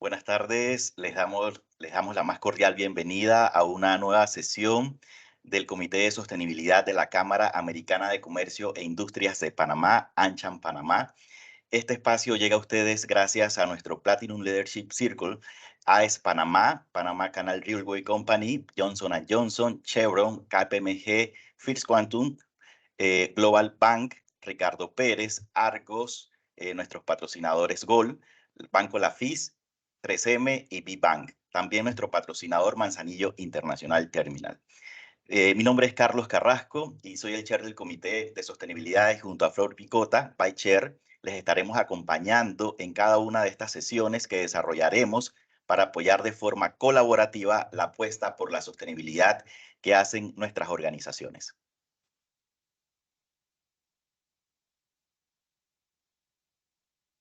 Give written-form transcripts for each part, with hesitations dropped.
Buenas tardes, les damos la más cordial bienvenida a una nueva sesión del Comité de Sostenibilidad de la Cámara Americana de Comercio e Industrias de Panamá, ANCHAM Panamá. Este espacio llega a ustedes gracias a nuestro Platinum Leadership Circle, AES Panamá, Panamá Canal Railway Company, Johnson Johnson, Chevron, KPMG, First Quantum, Global Bank, Ricardo Pérez, Argos, nuestros patrocinadores Gol, el Banco Lafis, 3M y B-Bank. También nuestro patrocinador Manzanillo International Terminal. Mi nombre es Carlos Carrasco y soy el chair del Comité de Sostenibilidad y junto a Flor Picota, Vice Chair, les estaremos acompañando en cada una de estas sesiones que desarrollaremos para apoyar de forma colaborativa la apuesta por la sostenibilidad que hacen nuestras organizaciones.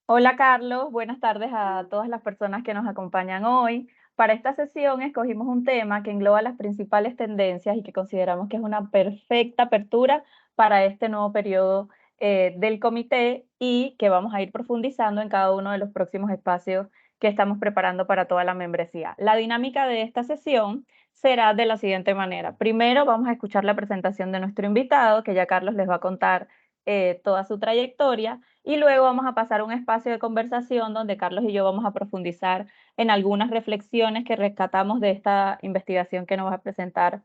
Hola Carlos, buenas tardes a todas las personas que nos acompañan hoy. Para esta sesión escogimos un tema que engloba las principales tendencias y que consideramos que es una perfecta apertura para este nuevo periodo del comité y que vamos a ir profundizando en cada uno de los próximos espacios que estamos preparando para toda la membresía. La dinámica de esta sesión será de la siguiente manera. Primero vamos a escuchar la presentación de nuestro invitado, que ya Carlos les va a contar toda su trayectoria. Y luego vamos a pasar a un espacio de conversación donde Carlos y yo vamos a profundizar en algunas reflexiones que rescatamos de esta investigación que nos va a presentar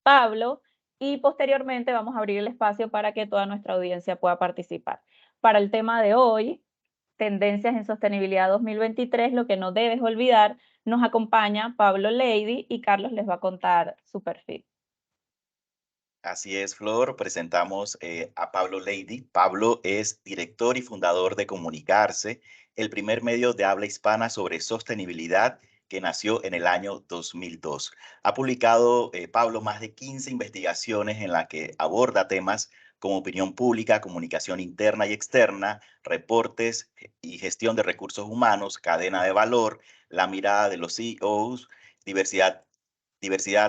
Pablo, y posteriormente vamos a abrir el espacio para que toda nuestra audiencia pueda participar. Para el tema de hoy, Tendencias en Sostenibilidad 2023, lo que no debes olvidar, nos acompaña Pablo Leidy y Carlos les va a contar su perfil. Así es, Flor. Presentamos a Pablo Leidy. Pablo es director y fundador de Comunicarse, el primer medio de habla hispana sobre sostenibilidad que nació en el año 2002. Ha publicado, Pablo, más de 15 investigaciones en las que aborda temas como opinión pública, comunicación interna y externa, reportes y gestión de recursos humanos, cadena de valor, la mirada de los CEOs, diversidad,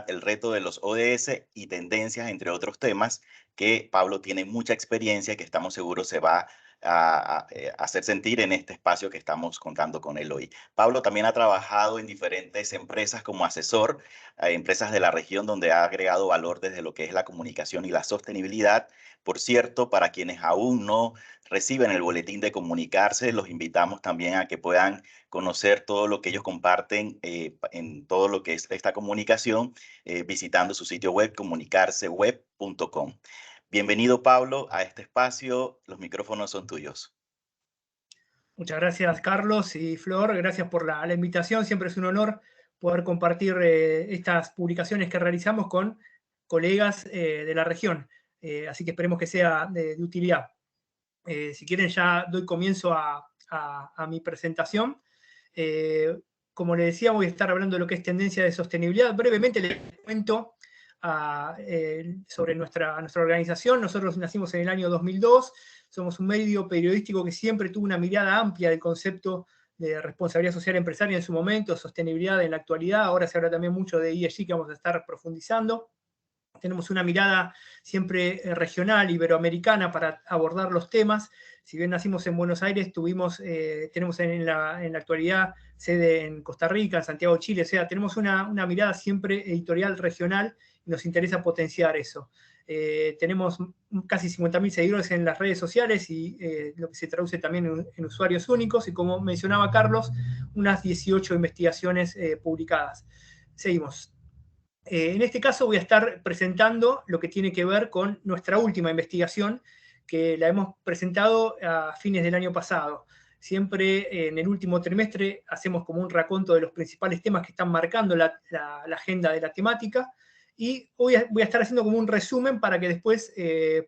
el reto de los ODS y tendencias, entre otros temas, que Pablo tiene mucha experiencia y que estamos seguros se va a hacer sentir en este espacio que estamos contando con él hoy. Pablo también ha trabajado en diferentes empresas como asesor, empresas de la región donde ha agregado valor desde lo que es la comunicación y la sostenibilidad. Por cierto, para quienes aún no reciben el boletín de Comunicarse, los invitamos también a que puedan conocer todo lo que ellos comparten en todo lo que es esta comunicación, visitando su sitio web, comunicarseweb.com. Bienvenido, Pablo, a este espacio. Los micrófonos son tuyos. Muchas gracias, Carlos y Flor. Gracias por la invitación. Siempre es un honor poder compartir estas publicaciones que realizamos con colegas de la región. Así que esperemos que sea de utilidad. Si quieren, ya doy comienzo a mi presentación. Como les decía, voy a estar hablando de lo que es tendencia de sostenibilidad. Brevemente les cuento sobre nuestra organización. Nosotros nacimos en el año 2002. Somos un medio periodístico que siempre tuvo una mirada amplia del concepto de responsabilidad social empresaria en su momento, sostenibilidad en la actualidad. Ahora se habla también mucho de ESG, que vamos a estar profundizando. Tenemos una mirada siempre regional, iberoamericana, para abordar los temas. Si bien nacimos en Buenos Aires, tenemos en la actualidad sede en Costa Rica, en Santiago, Chile. O sea, tenemos una mirada siempre editorial regional y nos interesa potenciar eso. Tenemos casi 50.000 seguidores en las redes sociales y lo que se traduce también en usuarios únicos. Y como mencionaba Carlos, unas 18 investigaciones publicadas. Seguimos. En este caso voy a estar presentando lo que tiene que ver con nuestra última investigación, que la hemos presentado a fines del año pasado. Siempre en el último trimestre hacemos como un raconto de los principales temas que están marcando la agenda de la temática, y hoy voy a estar haciendo como un resumen para que después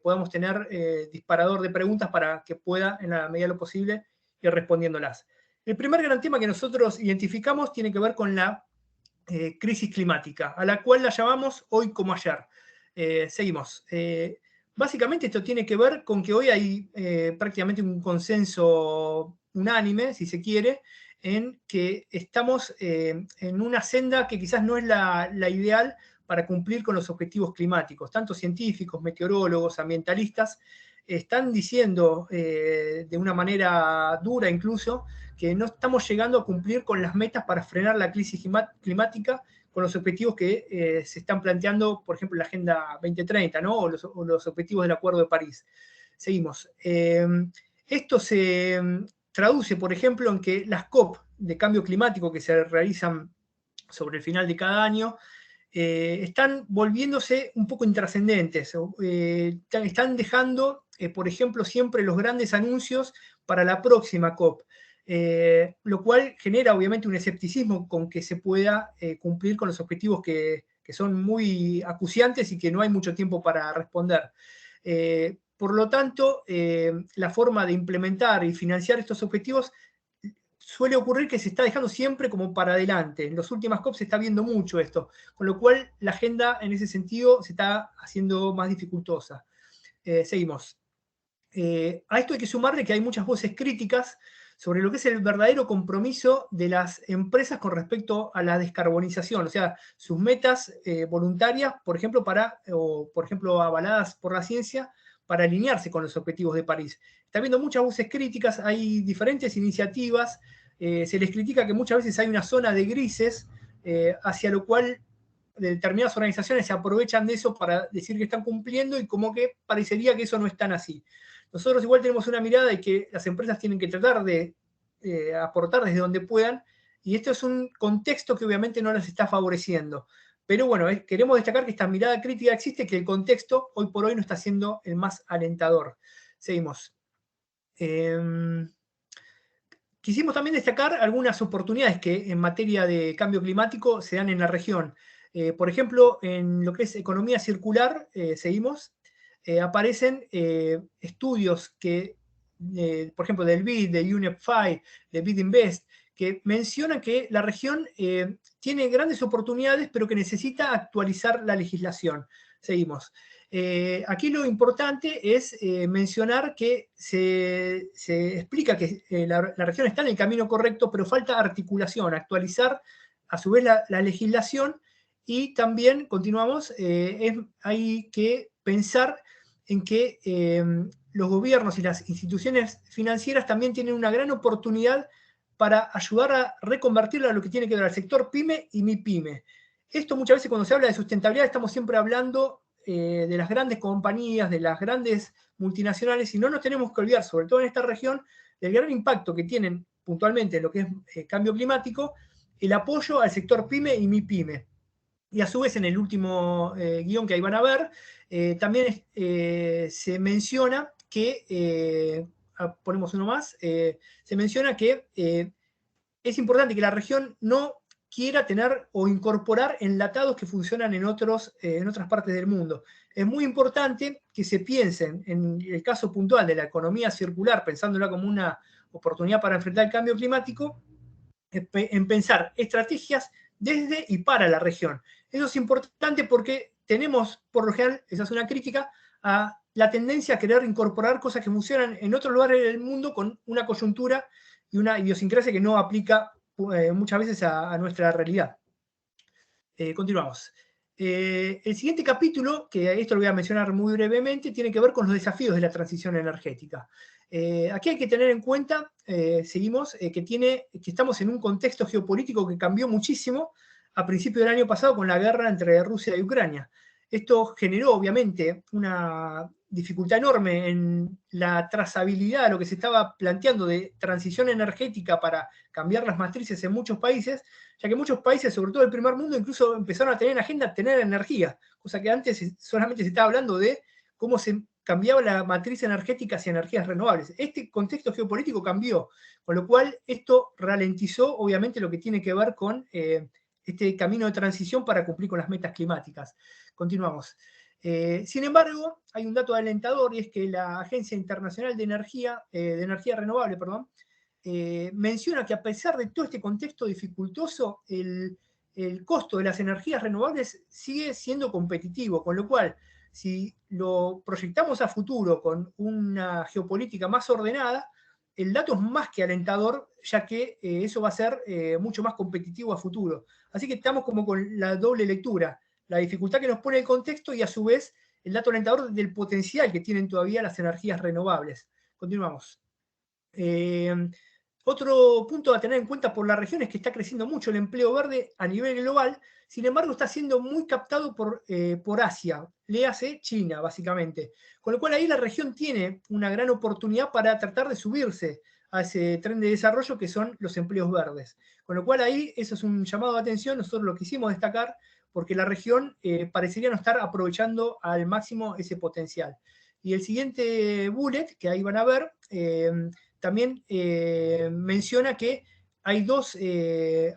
podamos tener disparador de preguntas para que pueda, en la medida de lo posible, ir respondiéndolas. El primer gran tema que nosotros identificamos tiene que ver con la crisis climática, a la cual la llamamos hoy como ayer. Seguimos. Básicamente esto tiene que ver con que hoy hay prácticamente un consenso unánime, si se quiere, en que estamos en una senda que quizás no es la ideal para cumplir con los objetivos climáticos. Tanto científicos, meteorólogos, ambientalistas están diciendo de una manera dura incluso que no estamos llegando a cumplir con las metas para frenar la crisis climática con los objetivos que se están planteando, por ejemplo, en la Agenda 2030, ¿no? o los objetivos del Acuerdo de París. Seguimos. Esto se traduce, por ejemplo, en que las COP de cambio climático que se realizan sobre el final de cada año están volviéndose un poco intrascendentes. Están dejando, por ejemplo, siempre los grandes anuncios para la próxima COP. Lo cual genera obviamente un escepticismo con que se pueda cumplir con los objetivos que son muy acuciantes y que no hay mucho tiempo para responder. Por lo tanto, la forma de implementar y financiar estos objetivos suele ocurrir que se está dejando siempre como para adelante. En las últimas COP se está viendo mucho esto, con lo cual la agenda en ese sentido se está haciendo más dificultosa. Seguimos. A esto hay que sumarle que hay muchas voces críticas sobre lo que es el verdadero compromiso de las empresas con respecto a la descarbonización, o sea, sus metas voluntarias, por ejemplo, avaladas por la ciencia, para alinearse con los objetivos de París. Está habiendo muchas voces críticas, hay diferentes iniciativas, se les critica que muchas veces hay una zona de grises, hacia lo cual determinadas organizaciones se aprovechan de eso para decir que están cumpliendo y como que parecería que eso no es tan así. Nosotros igual tenemos una mirada de que las empresas tienen que tratar de aportar desde donde puedan, y esto es un contexto que obviamente no las está favoreciendo. Pero bueno, queremos destacar que esta mirada crítica existe, que el contexto hoy por hoy no está siendo el más alentador. Seguimos. Quisimos también destacar algunas oportunidades que en materia de cambio climático se dan en la región. Por ejemplo, en lo que es economía circular, seguimos, aparecen estudios que, por ejemplo, del BID, de UNEP-FI, de BID Invest, que mencionan que la región tiene grandes oportunidades, pero que necesita actualizar la legislación. Seguimos. Aquí lo importante es mencionar que se explica que la región está en el camino correcto, pero falta articulación, actualizar a su vez la legislación, y también, continuamos, hay que pensar en que los gobiernos y las instituciones financieras también tienen una gran oportunidad para ayudar a reconvertirlo a lo que tiene que ver al sector PYME y MIPYME. Esto muchas veces cuando se habla de sustentabilidad estamos siempre hablando de las grandes compañías, de las grandes multinacionales, y no nos tenemos que olvidar, sobre todo en esta región, del gran impacto que tienen puntualmente en lo que es cambio climático, el apoyo al sector PYME y MIPYME. Y a su vez, en el último guión que ahí van a ver, también se menciona que, ponemos uno más, se menciona que es importante que la región no quiera tener o incorporar enlatados que funcionan en otras partes del mundo. Es muy importante que se piensen, en el caso puntual de la economía circular, pensándola como una oportunidad para enfrentar el cambio climático, en pensar estrategias desde y para la región. Eso es importante porque tenemos, por lo general, esa es una crítica, a la tendencia a querer incorporar cosas que funcionan en otros lugares del mundo con una coyuntura y una idiosincrasia que no aplica muchas veces a nuestra realidad. Continuamos. El siguiente capítulo, que esto lo voy a mencionar muy brevemente, tiene que ver con los desafíos de la transición energética. Aquí hay que tener en cuenta, seguimos, que estamos en un contexto geopolítico que cambió muchísimo a principios del año pasado con la guerra entre Rusia y Ucrania. Esto generó, obviamente, una dificultad enorme en la trazabilidad de lo que se estaba planteando de transición energética para cambiar las matrices en muchos países, ya que muchos países, sobre todo el primer mundo, incluso empezaron a tener en agenda tener energía, cosa que antes solamente se estaba hablando de cómo se cambiaba la matriz energética hacia energías renovables. Este contexto geopolítico cambió, con lo cual esto ralentizó, obviamente, lo que tiene que ver con este camino de transición para cumplir con las metas climáticas. Continuamos. Sin embargo, hay un dato alentador, y es que la Agencia Internacional de Energía Renovable, menciona que a pesar de todo este contexto dificultoso, el costo de las energías renovables sigue siendo competitivo, con lo cual, si lo proyectamos a futuro con una geopolítica más ordenada, el dato es más que alentador, ya que eso va a ser mucho más competitivo a futuro. Así que estamos como con la doble lectura, la dificultad que nos pone el contexto y a su vez el dato alentador del potencial que tienen todavía las energías renovables. Continuamos. Otro punto a tener en cuenta por la región es que está creciendo mucho el empleo verde a nivel global, sin embargo está siendo muy captado por Asia, léase China básicamente. Con lo cual ahí la región tiene una gran oportunidad para tratar de subirse a ese tren de desarrollo que son los empleos verdes. Con lo cual ahí eso es un llamado de atención, nosotros lo quisimos destacar porque la región parecería no estar aprovechando al máximo ese potencial. Y el siguiente bullet, que ahí van a ver, también menciona que hay dos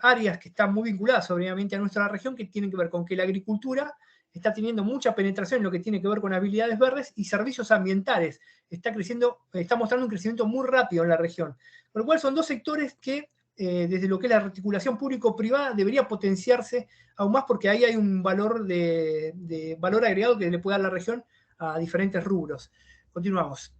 áreas que están muy vinculadas obviamente a nuestra región que tienen que ver con que la agricultura está teniendo mucha penetración en lo que tiene que ver con habilidades verdes y servicios ambientales. Está creciendo, está mostrando un crecimiento muy rápido en la región. Con lo cual son dos sectores que desde lo que es la articulación público-privada debería potenciarse aún más porque ahí hay un valor de valor agregado que le puede dar la región a diferentes rubros. Continuamos.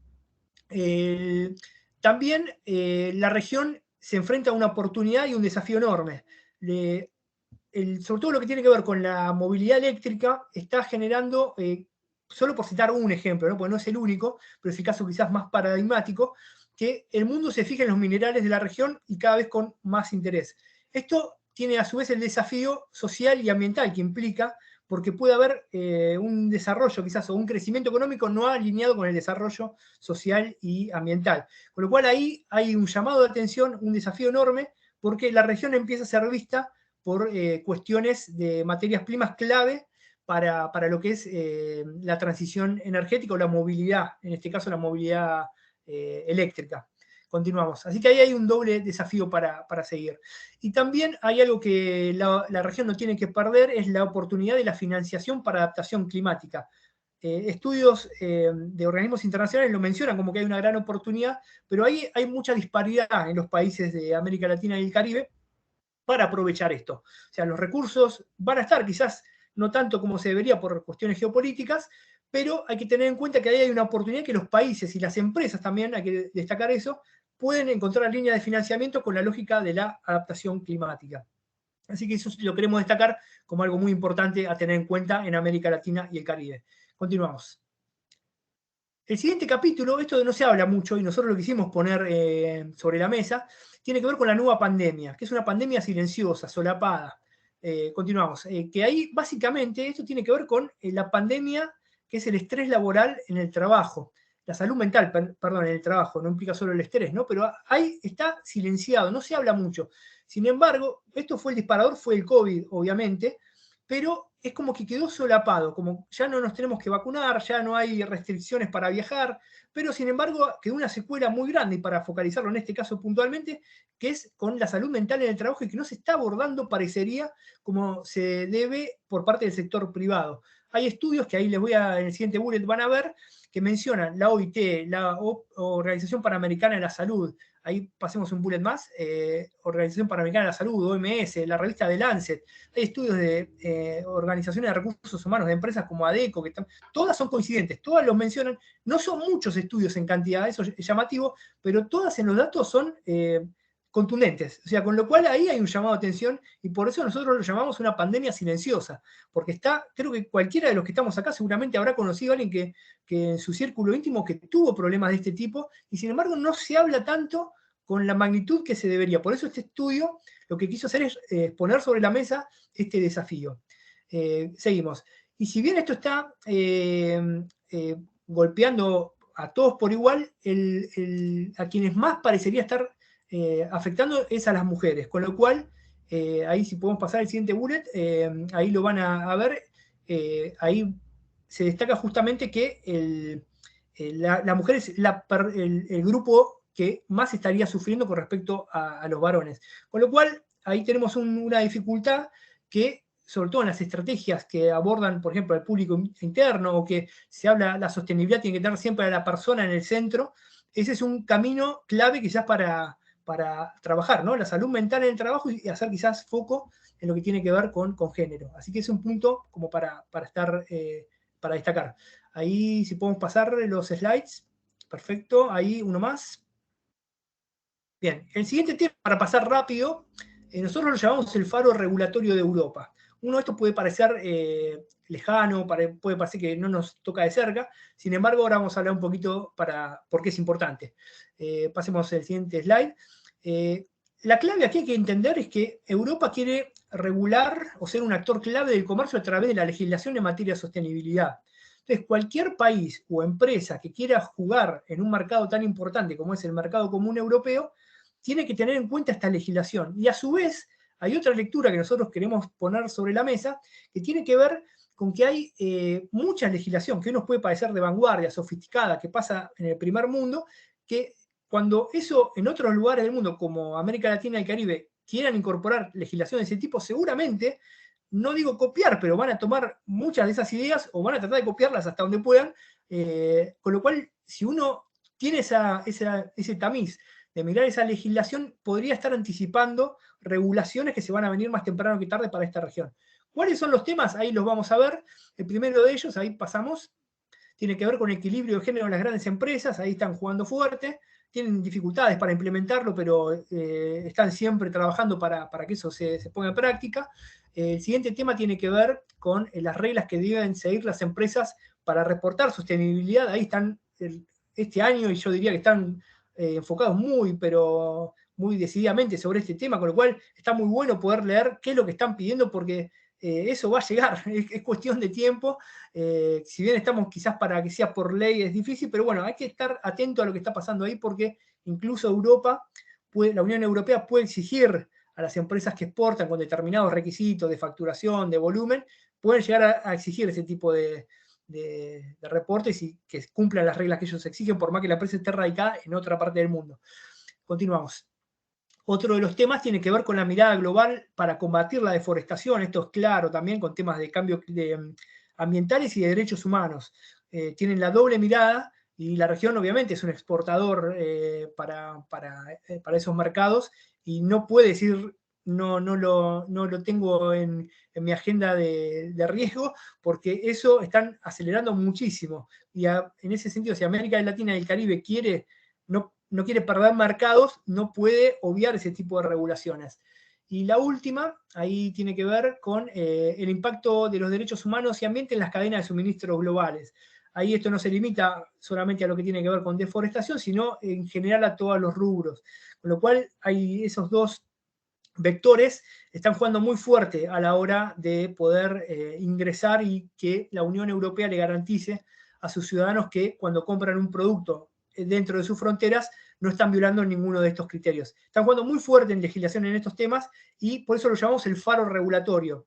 También la región se enfrenta a una oportunidad y un desafío enorme. Sobre todo lo que tiene que ver con la movilidad eléctrica está generando, solo por citar un ejemplo, ¿no? Porque no es el único, pero es el caso quizás más paradigmático, que el mundo se fije en los minerales de la región y cada vez con más interés. Esto tiene a su vez el desafío social y ambiental que implica, porque puede haber un desarrollo quizás o un crecimiento económico no alineado con el desarrollo social y ambiental. Con lo cual ahí hay un llamado de atención, un desafío enorme, porque la región empieza a ser vista por cuestiones de materias primas clave para lo que es la transición energética o la movilidad, en este caso la movilidad eléctrica. Continuamos. Así que ahí hay un doble desafío para seguir. Y también hay algo que la región no tiene que perder, es la oportunidad de la financiación para adaptación climática. Estudios de organismos internacionales lo mencionan como que hay una gran oportunidad, pero ahí hay mucha disparidad en los países de América Latina y el Caribe para aprovechar esto. O sea, los recursos van a estar quizás no tanto como se debería por cuestiones geopolíticas, pero hay que tener en cuenta que ahí hay una oportunidad que los países y las empresas también, hay que destacar eso, pueden encontrar líneas de financiamiento con la lógica de la adaptación climática. Así que eso lo queremos destacar como algo muy importante a tener en cuenta en América Latina y el Caribe. Continuamos. El siguiente capítulo, esto no se habla mucho y nosotros lo quisimos poner sobre la mesa, tiene que ver con la nueva pandemia, que es una pandemia silenciosa, solapada. Continuamos. Que ahí básicamente esto tiene que ver con la pandemia, que es el estrés laboral en el trabajo. La salud mental, perdón, en el trabajo, no implica solo el estrés, ¿no? Pero ahí está silenciado, no se habla mucho. Sin embargo, esto fue el disparador, fue el COVID, obviamente, pero es como que quedó solapado, como ya no nos tenemos que vacunar, ya no hay restricciones para viajar, pero sin embargo quedó una secuela muy grande, y para focalizarlo en este caso puntualmente, que es con la salud mental en el trabajo y que no se está abordando, parecería, como se debe por parte del sector privado. Hay estudios que ahí les voy a, en el siguiente bullet van a ver, que mencionan la OIT, la Organización Panamericana de la Salud, ahí pasemos un bullet más, Organización Panamericana de la Salud, OMS, la revista The Lancet, hay estudios de organizaciones de recursos humanos, de empresas como ADECO, que todas son coincidentes, todas los mencionan, no son muchos estudios en cantidad, eso es llamativo, pero todas en los datos son contundentes, o sea, con lo cual ahí hay un llamado de atención y por eso nosotros lo llamamos una pandemia silenciosa, porque está, creo que cualquiera de los que estamos acá seguramente habrá conocido a alguien que en su círculo íntimo que tuvo problemas de este tipo y sin embargo no se habla tanto con la magnitud que se debería. Por eso este estudio lo que quiso hacer es poner sobre la mesa este desafío. Seguimos. Y si bien esto está golpeando a todos por igual, a quienes más parecería estar afectando es a las mujeres, con lo cual, ahí si podemos pasar al siguiente bullet, ahí lo van a ver, ahí se destaca justamente que la mujer es el grupo que más estaría sufriendo con respecto a los varones. Con lo cual, ahí tenemos una dificultad que, sobre todo en las estrategias que abordan, por ejemplo, al público interno, o que se habla, la sostenibilidad tiene que tener siempre a la persona en el centro, ese es un camino clave quizás para trabajar, ¿no? La salud mental en el trabajo y hacer quizás foco en lo que tiene que ver con género. Así que es un punto como para destacar. Ahí si podemos pasar los slides. Perfecto, ahí uno más. Bien, el siguiente tema, para pasar rápido, nosotros lo llamamos el faro regulatorio de Europa. uno de estos puede parecer lejano, puede parecer que no nos toca de cerca, sin embargo ahora vamos a hablar un poquito por qué es importante. Pasemos al siguiente slide. La clave aquí hay que entender es que Europa quiere regular o ser un actor clave del comercio a través de la legislación en materia de sostenibilidad. Entonces, cualquier país o empresa que quiera jugar en un mercado tan importante como es el mercado común europeo, tiene que tener en cuenta esta legislación. Y a su vez, hay otra lectura que nosotros queremos poner sobre la mesa, que tiene que ver con que hay mucha legislación que nos puede parecer de vanguardia, sofisticada, que pasa en el primer mundo, que cuando eso en otros lugares del mundo, como América Latina y Caribe, quieran incorporar legislación de ese tipo, seguramente, no digo copiar, pero van a tomar muchas de esas ideas o van a tratar de copiarlas hasta donde puedan, con lo cual, si uno tiene ese tamiz de mirar esa legislación, podría estar anticipando regulaciones que se van a venir más temprano que tarde para esta región. ¿Cuáles son los temas? Ahí los vamos a ver. El primero de ellos, ahí pasamos, tiene que ver con el equilibrio de género en las grandes empresas, ahí están jugando fuerte, tienen dificultades para implementarlo, pero están siempre trabajando para que eso se ponga en práctica. El siguiente tema tiene que ver con las reglas que deben seguir las empresas para reportar sostenibilidad. Ahí están este año, y yo diría que están enfocados pero muy decididamente sobre este tema, con lo cual está muy bueno poder leer qué es lo que están pidiendo, porque eso va a llegar, es cuestión de tiempo. Si bien estamos quizás para que sea por ley es difícil, pero bueno, hay que estar atento a lo que está pasando ahí, porque incluso la Unión Europea puede exigir a las empresas que exportan con determinados requisitos de facturación, de volumen, pueden llegar a exigir ese tipo de reportes y que cumplan las reglas que ellos exigen, por más que la empresa esté radicada en otra parte del mundo. Continuamos. Otro de los temas tiene que ver con la mirada global para combatir la deforestación. Esto es claro también con temas de cambio ambientales y de derechos humanos. Tienen la doble mirada, y la región obviamente es un exportador para esos mercados, y no puede decir no lo tengo en mi agenda de riesgo, porque eso están acelerando muchísimo. Y en ese sentido, si América Latina y el Caribe no quiere perder mercados, no puede obviar ese tipo de regulaciones. Y la última, ahí tiene que ver con el impacto de los derechos humanos y ambiente en las cadenas de suministros globales. Ahí esto no se limita solamente a lo que tiene que ver con deforestación, sino en general a todos los rubros. Con lo cual, hay esos dos vectores están jugando muy fuerte a la hora de poder ingresar, y que la Unión Europea le garantice a sus ciudadanos que cuando compran un producto dentro de sus fronteras no están violando ninguno de estos criterios. Están jugando muy fuerte en legislación en estos temas, y por eso lo llamamos el faro regulatorio,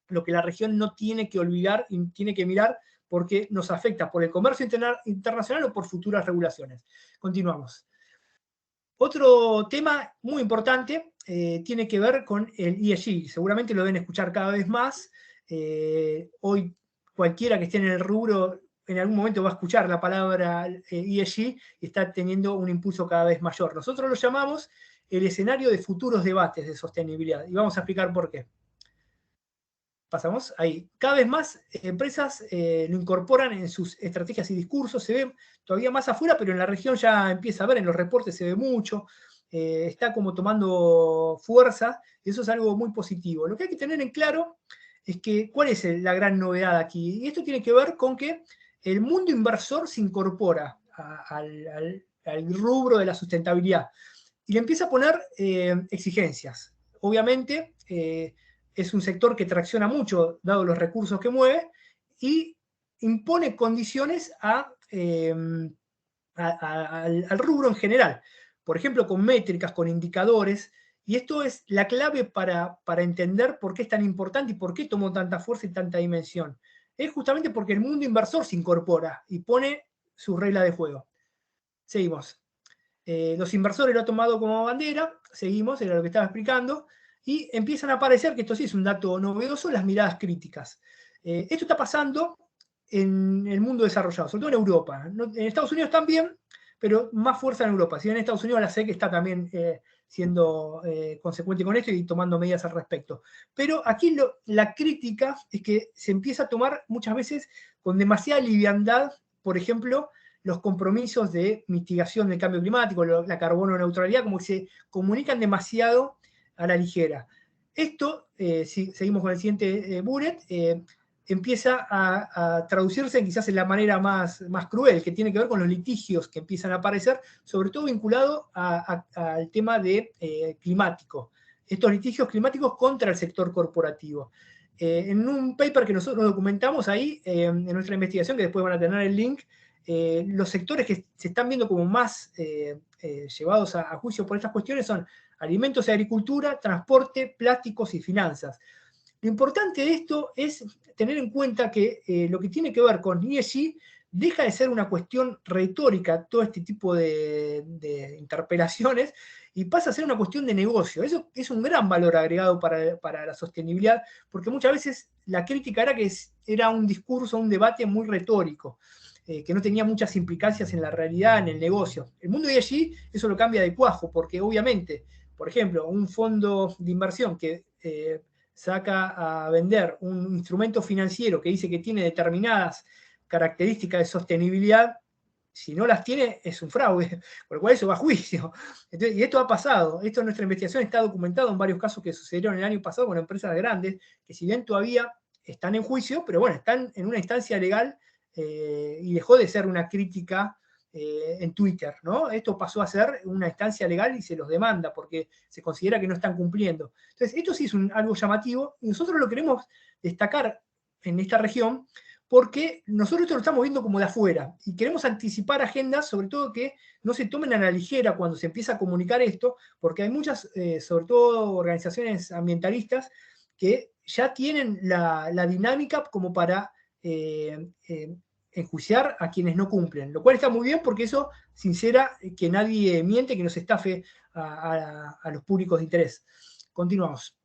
lo que la región no tiene que olvidar y tiene que mirar, porque nos afecta por el comercio internacional o por futuras regulaciones. Continuamos. Otro tema muy importante tiene que ver con el ESG. Seguramente lo deben escuchar cada vez más. Hoy cualquiera que esté en el rubro en algún momento va a escuchar la palabra ESG, y está teniendo un impulso cada vez mayor. Nosotros lo llamamos el escenario de futuros debates de sostenibilidad, y vamos a explicar por qué. Pasamos ahí. Cada vez más empresas lo incorporan en sus estrategias y discursos. Se ve todavía más afuera, pero en la región ya empieza a ver, en los reportes se ve mucho. Está como tomando fuerza, y eso es algo muy positivo. Lo que hay que tener en claro es que, ¿cuál es la gran novedad aquí? Y esto tiene que ver con que el mundo inversor se incorpora al rubro de la sustentabilidad y le empieza a poner exigencias. Obviamente, es un sector que tracciona mucho, dado los recursos que mueve, y impone condiciones al rubro en general. Por ejemplo, con métricas, con indicadores, y esto es la clave para entender por qué es tan importante y por qué tomó tanta fuerza y tanta dimensión. Es justamente porque el mundo inversor se incorpora y pone su regla de juego. Seguimos. Los inversores lo han tomado como bandera, seguimos, era lo que estaba explicando, y empiezan a aparecer, que esto sí es un dato novedoso, las miradas críticas. Esto está pasando en el mundo desarrollado, sobre todo en Europa. En Estados Unidos también, pero más fuerza en Europa. Si bien en Estados Unidos la SEC está también siendo consecuente con esto y tomando medidas al respecto. Pero aquí la crítica es que se empieza a tomar muchas veces con demasiada liviandad, por ejemplo, los compromisos de mitigación del cambio climático, la carbono neutralidad, como que se comunican demasiado a la ligera. Esto, si seguimos con el siguiente bullet, empieza a traducirse quizás en la manera más cruel, que tiene que ver con los litigios que empiezan a aparecer, sobre todo vinculado al tema de climático. Estos litigios climáticos contra el sector corporativo. En un paper que nosotros documentamos ahí, en nuestra investigación, que después van a tener el link, los sectores que se están viendo como más llevados a juicio por estas cuestiones son alimentos y agricultura, transporte, plásticos y finanzas. Lo importante de esto es tener en cuenta que lo que tiene que ver con ESG deja de ser una cuestión retórica, todo este tipo de interpelaciones, y pasa a ser una cuestión de negocio. Eso es un gran valor agregado para la sostenibilidad, porque muchas veces la crítica era que era un discurso, un debate muy retórico, que no tenía muchas implicancias en la realidad, en el negocio. El mundo ESG eso lo cambia de cuajo, porque obviamente, por ejemplo, un fondo de inversión que saca a vender un instrumento financiero que dice que tiene determinadas características de sostenibilidad, si no las tiene, es un fraude, por lo cual eso va a juicio. Entonces, y esto ha pasado, esto en nuestra investigación está documentado en varios casos que sucedieron el año pasado con empresas grandes, que si bien todavía están en juicio, pero bueno, están en una instancia legal y dejó de ser una crítica en Twitter, ¿no? Esto pasó a ser una instancia legal y se los demanda porque se considera que no están cumpliendo. Entonces, esto sí es algo llamativo y nosotros lo queremos destacar en esta región porque nosotros esto lo estamos viendo como de afuera y queremos anticipar agendas, sobre todo que no se tomen a la ligera cuando se empieza a comunicar esto, porque hay muchas, sobre todo organizaciones ambientalistas, que ya tienen la dinámica como para enjuiciar a quienes no cumplen, lo cual está muy bien porque eso sincera que nadie miente, que nos estafe a los públicos de interés. Continuamos.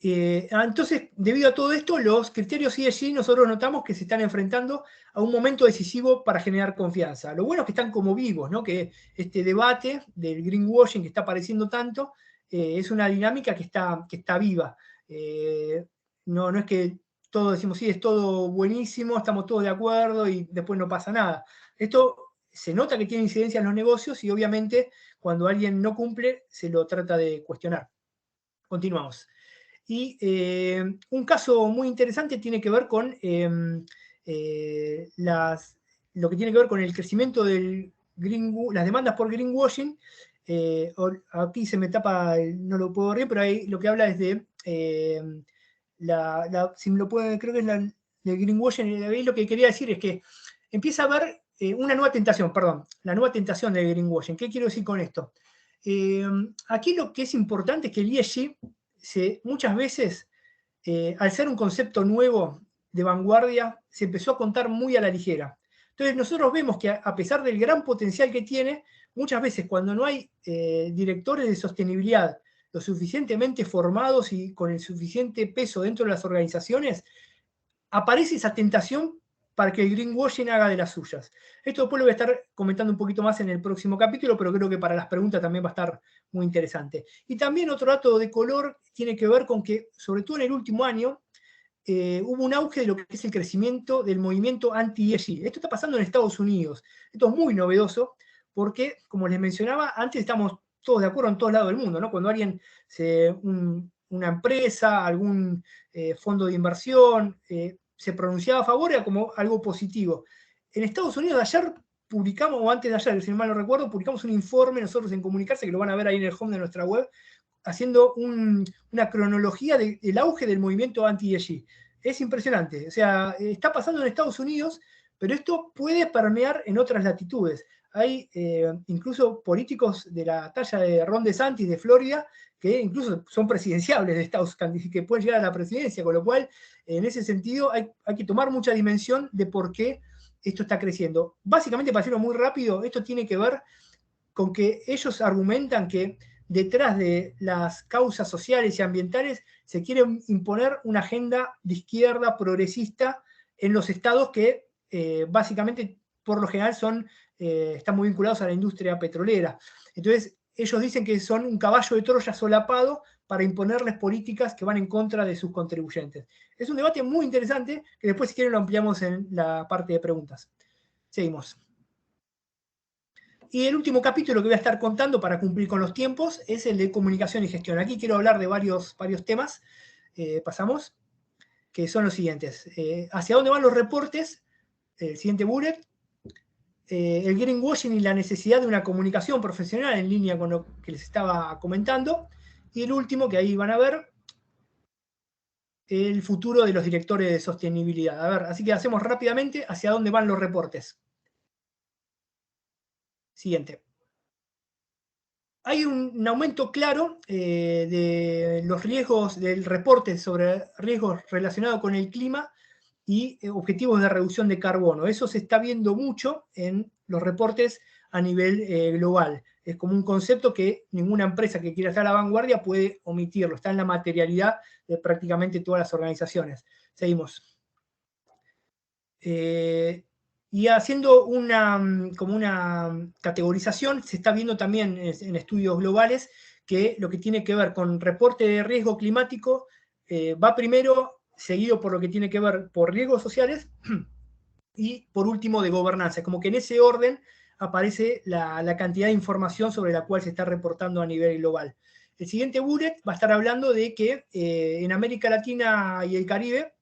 Entonces, debido a todo esto, los criterios ESG nosotros notamos que se están enfrentando a un momento decisivo para generar confianza. Lo bueno es que están como vivos, ¿no? Que este debate del greenwashing que está apareciendo tanto es una dinámica que está viva. No es que todos decimos, sí, es todo buenísimo, estamos todos de acuerdo y después no pasa nada. Esto se nota que tiene incidencia en los negocios y obviamente cuando alguien no cumple se lo trata de cuestionar. Continuamos. Y un caso muy interesante tiene que ver con lo que tiene que ver con el crecimiento del las demandas por greenwashing. Aquí se me tapa, no lo puedo ver, pero ahí lo que habla es de si me lo puede, creo que es del greenwashing. Ahí lo que quería decir es que empieza a haber una nueva tentación, perdón, la nueva tentación del greenwashing. ¿Qué quiero decir con esto? Aquí lo que es importante es que el ESG muchas veces, al ser un concepto nuevo de vanguardia, se empezó a contar muy a la ligera. Entonces nosotros vemos que a pesar del gran potencial que tiene, muchas veces cuando no hay directores de sostenibilidad lo suficientemente formados y con el suficiente peso dentro de las organizaciones, aparece esa tentación para que el greenwashing haga de las suyas. Esto después lo voy a estar comentando un poquito más en el próximo capítulo, pero creo que para las preguntas también va a estar muy interesante. Y también otro dato de color tiene que ver con que, sobre todo en el último año, hubo un auge de lo que es el crecimiento del movimiento anti-ESG. Esto está pasando en Estados Unidos. Esto es muy novedoso porque, como les mencionaba, antes estamos todos de acuerdo en todos lados del mundo, ¿no? Cuando alguien, una empresa, algún fondo de inversión, se pronunciaba a favor, era como algo positivo. En Estados Unidos, ayer publicamos, o antes de ayer, si mal no recuerdo, publicamos un informe nosotros en Comunicarse, que lo van a ver ahí en el home de nuestra web, haciendo una cronología del auge del movimiento anti-ESG. Es impresionante. O sea, está pasando en Estados Unidos, pero esto puede permear en otras latitudes. Hay incluso políticos de la talla de Ron DeSantis de Florida que incluso son presidenciables de Estados Unidos, que pueden llegar a la presidencia, con lo cual, en ese sentido, hay que tomar mucha dimensión de por qué esto está creciendo. Básicamente, para decirlo muy rápido, esto tiene que ver con que ellos argumentan que detrás de las causas sociales y ambientales se quiere imponer una agenda de izquierda progresista en los estados que básicamente, por lo general, están muy vinculados a la industria petrolera. Entonces, ellos dicen que son un caballo de Troya solapado para imponerles políticas que van en contra de sus contribuyentes. Es un debate muy interesante que después, si quieren, lo ampliamos en la parte de preguntas. Seguimos. Y el último capítulo que voy a estar contando para cumplir con los tiempos es el de comunicación y gestión. Aquí quiero hablar de varios temas. Pasamos, que son los siguientes. ¿Hacia dónde van los reportes? El siguiente bullet. El greenwashing y la necesidad de una comunicación profesional en línea con lo que les estaba comentando. Y el último, que ahí van a ver, el futuro de los directores de sostenibilidad. A ver, así que hacemos rápidamente hacia dónde van los reportes. Siguiente. Hay un aumento claro de los riesgos, del reporte sobre riesgos relacionados con el clima y objetivos de reducción de carbono. Eso se está viendo mucho en los reportes a nivel global. Es como un concepto que ninguna empresa que quiera estar a la vanguardia puede omitirlo. Está en la materialidad de prácticamente todas las organizaciones. Seguimos. Y haciendo como una categorización, se está viendo también en estudios globales que lo que tiene que ver con reporte de riesgo climático va primero, seguido por lo que tiene que ver por riesgos sociales y por último de gobernanza. Como que en ese orden aparece la cantidad de información sobre la cual se está reportando a nivel global. El siguiente bullet va a estar hablando de que en América Latina y el Caribe,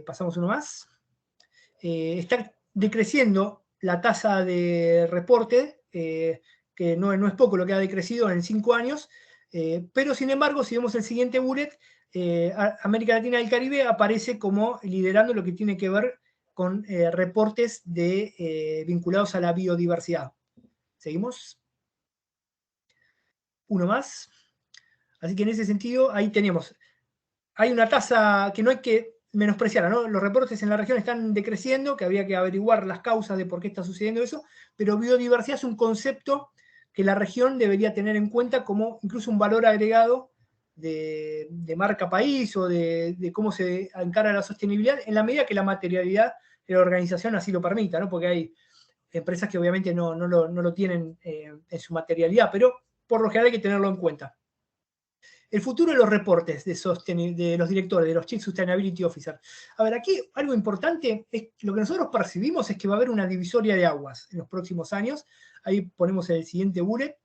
pasamos uno más, está decreciendo la tasa de reporte, que no es poco lo que ha decrecido en 5 años, pero sin embargo, si vemos el siguiente bullet, América Latina y el Caribe aparece como liderando lo que tiene que ver con reportes vinculados a la biodiversidad. ¿Seguimos? Uno más. Así que en ese sentido, ahí tenemos. Hay una tasa que no hay que menospreciarla, ¿no? Los reportes en la región están decreciendo, que habría que averiguar las causas de por qué está sucediendo eso, pero biodiversidad es un concepto que la región debería tener en cuenta como incluso un valor agregado de marca país o de cómo se encara la sostenibilidad, en la medida que la materialidad de la organización así lo permita, ¿no? Porque hay empresas que obviamente no lo tienen en su materialidad, pero por lo general hay que tenerlo en cuenta. El futuro de los reportes de los directores, de los Chief Sustainability Officer. A ver, aquí algo importante, es lo que nosotros percibimos es que va a haber una divisoria de aguas en los próximos años. Ahí ponemos el siguiente bullet,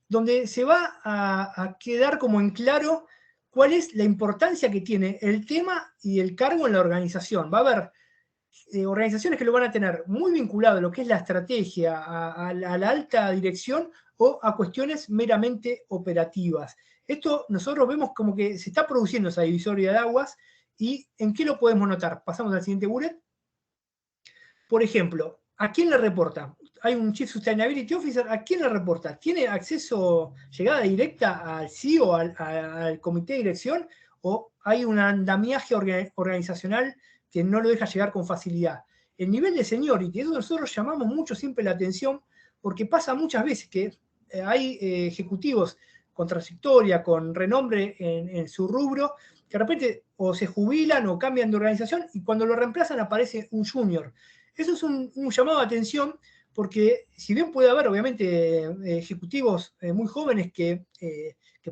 donde se va a quedar como en claro cuál es la importancia que tiene el tema y el cargo en la organización. Va a haber organizaciones que lo van a tener muy vinculado a lo que es la estrategia, a la alta dirección o a cuestiones meramente operativas. Esto nosotros vemos como que se está produciendo esa divisoria de aguas. ¿Y en qué lo podemos notar? Pasamos al siguiente bullet. Por ejemplo, ¿a quién le reporta? Hay un Chief Sustainability Officer, ¿a quién le reporta? ¿Tiene acceso, llegada directa al CEO, al comité de dirección? ¿O hay un andamiaje organizacional que no lo deja llegar con facilidad? El nivel de seniority, eso nosotros llamamos mucho siempre la atención, porque pasa muchas veces que hay ejecutivos con trayectoria, con renombre en su rubro, que de repente o se jubilan o cambian de organización y cuando lo reemplazan aparece un junior. Eso es un llamado de atención porque si bien puede haber obviamente ejecutivos muy jóvenes que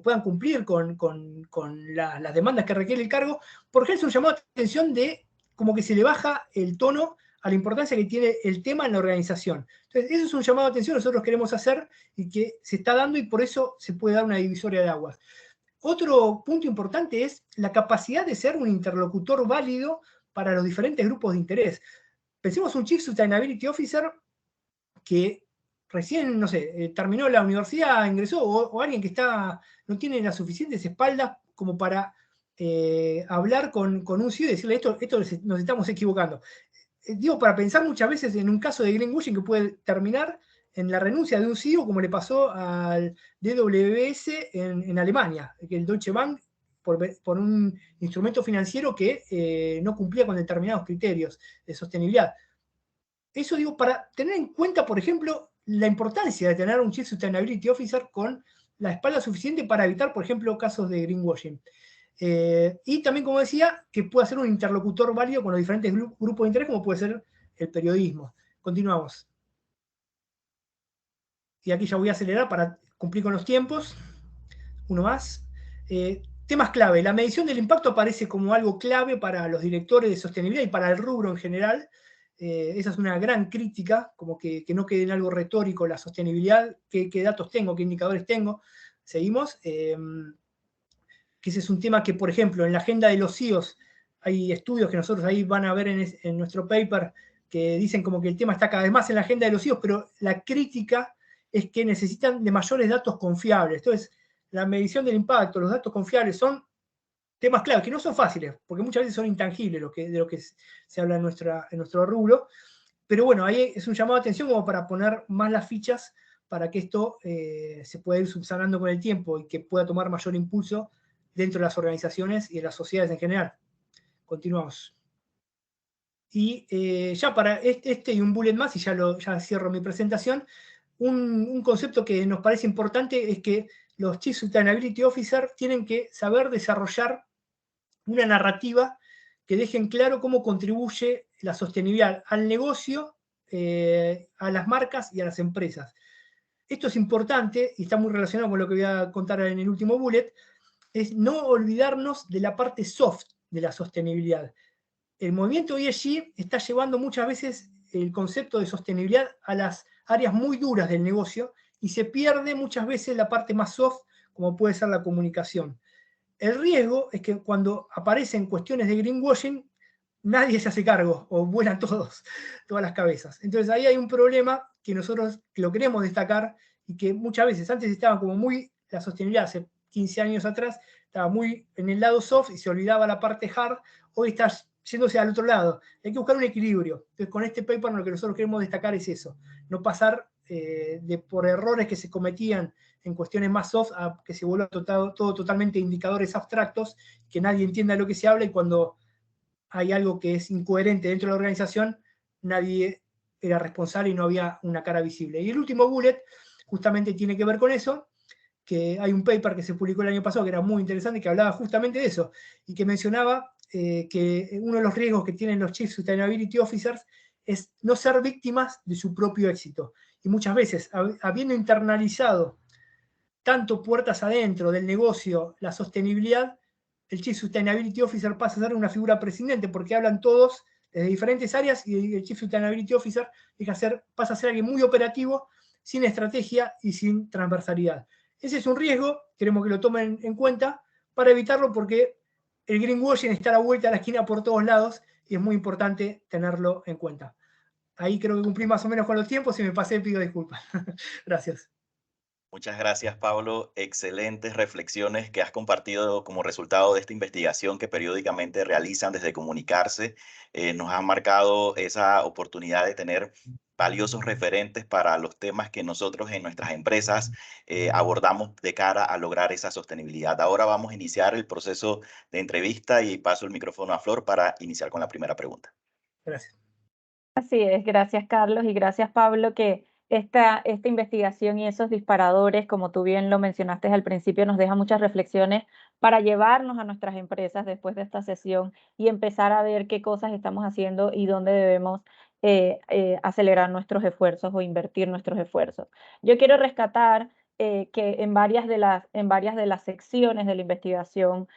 puedan cumplir con las demandas que requiere el cargo, por ejemplo es un llamado de atención de como que se le baja el tono a la importancia que tiene el tema en la organización. Entonces, eso es un llamado de atención que nosotros queremos hacer y que se está dando y por eso se puede dar una divisoria de aguas. Otro punto importante es la capacidad de ser un interlocutor válido para los diferentes grupos de interés. Pensemos un Chief Sustainability Officer que recién, no sé, terminó la universidad, ingresó, o alguien que no tiene las suficientes espaldas como para hablar con un CEO y decirle esto nos estamos equivocando. Digo, para pensar muchas veces en un caso de greenwashing que puede terminar en la renuncia de un CEO, como le pasó al DWS en Alemania, que el Deutsche Bank, por un instrumento financiero que no cumplía con determinados criterios de sostenibilidad. Eso digo, para tener en cuenta, por ejemplo, la importancia de tener un Chief Sustainability Officer con la espalda suficiente para evitar, por ejemplo, casos de greenwashing. Y también, como decía, que pueda ser un interlocutor válido con los diferentes grupos de interés, como puede ser el periodismo. Continuamos. Y aquí ya voy a acelerar para cumplir con los tiempos. Uno más. Temas clave. La medición del impacto aparece como algo clave para los directores de sostenibilidad y para el rubro en general. esa es una gran crítica, como que no quede en algo retórico la sostenibilidad, qué datos tengo, qué indicadores tengo. Seguimos. Que ese es un tema que, por ejemplo, en la agenda de los CEOs hay estudios que nosotros ahí van a ver en nuestro paper que dicen como que el tema está cada vez más en la agenda de los CEOs, pero la crítica es que necesitan de mayores datos confiables. Entonces, la medición del impacto, los datos confiables son temas clave, que no son fáciles, porque muchas veces son intangibles de lo que se habla en nuestro rubro, pero bueno, ahí es un llamado de atención como para poner más las fichas para que esto se pueda ir subsanando con el tiempo y que pueda tomar mayor impulso dentro de las organizaciones y de las sociedades en general. Continuamos. Y ya para este y un bullet más, y ya cierro mi presentación, un concepto que nos parece importante es que los Chief Sustainability Officer tienen que saber desarrollar una narrativa que dejen claro cómo contribuye la sostenibilidad al negocio, a las marcas y a las empresas. Esto es importante y está muy relacionado con lo que voy a contar en el último bullet, es no olvidarnos de la parte soft de la sostenibilidad. El movimiento ESG está llevando muchas veces el concepto de sostenibilidad a las áreas muy duras del negocio y se pierde muchas veces la parte más soft, como puede ser la comunicación. El riesgo es que cuando aparecen cuestiones de greenwashing, nadie se hace cargo o vuelan todas las cabezas. Entonces ahí hay un problema que nosotros lo queremos destacar y que muchas veces antes estaba como muy, la sostenibilidad hace 15 años atrás, estaba muy en el lado soft y se olvidaba la parte hard, hoy está yéndose al otro lado. Hay que buscar un equilibrio. Entonces con este paper lo que nosotros queremos destacar es eso, no pasar por errores que se cometían en cuestiones más soft a que se vuelva todo totalmente indicadores abstractos, que nadie entienda de lo que se habla y cuando hay algo que es incoherente dentro de la organización, nadie era responsable y no había una cara visible. Y el último bullet justamente tiene que ver con eso, que hay un paper que se publicó el año pasado que era muy interesante, que hablaba justamente de eso, y que mencionaba que uno de los riesgos que tienen los Chief Sustainability Officers es no ser víctimas de su propio éxito. Y muchas veces, habiendo internalizado tanto puertas adentro del negocio la sostenibilidad, el Chief Sustainability Officer pasa a ser una figura prescindente porque hablan todos desde diferentes áreas y el Chief Sustainability Officer pasa a ser alguien muy operativo, sin estrategia y sin transversalidad. Ese es un riesgo, queremos que lo tomen en cuenta para evitarlo porque el greenwashing está a la vuelta de la esquina por todos lados y es muy importante tenerlo en cuenta. Ahí creo que cumplí más o menos con los tiempos, si me pasé pido disculpas. Gracias. Muchas gracias, Pablo. Excelentes reflexiones que has compartido como resultado de esta investigación que periódicamente realizan desde Comunicarse. Nos han marcado esa oportunidad de tener valiosos referentes para los temas que nosotros en nuestras empresas abordamos de cara a lograr esa sostenibilidad. Ahora vamos a iniciar el proceso de entrevista y paso el micrófono a Flor para iniciar con la primera pregunta. Gracias. Así es, gracias Carlos y gracias Pablo, que esta investigación y esos disparadores, como tú bien lo mencionaste al principio, nos deja muchas reflexiones para llevarnos a nuestras empresas después de esta sesión y empezar a ver qué cosas estamos haciendo y dónde debemos acelerar nuestros esfuerzos o invertir nuestros esfuerzos. Yo quiero rescatar que en varias de las secciones de la investigación,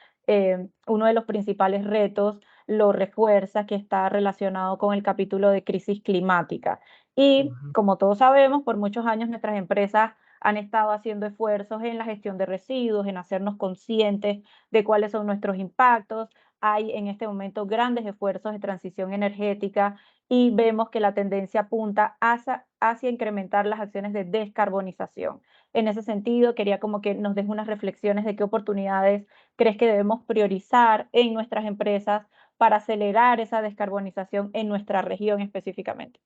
uno de los principales retos lo refuerza, que está relacionado con el capítulo de crisis climática. Y como todos sabemos, por muchos años nuestras empresas han estado haciendo esfuerzos en la gestión de residuos, en hacernos conscientes de cuáles son nuestros impactos. Hay en este momento grandes esfuerzos de transición energética y vemos que la tendencia apunta hacia incrementar las acciones de descarbonización. En ese sentido, quería como que nos des unas reflexiones de qué oportunidades crees que debemos priorizar en nuestras empresas para acelerar esa descarbonización en nuestra región específicamente.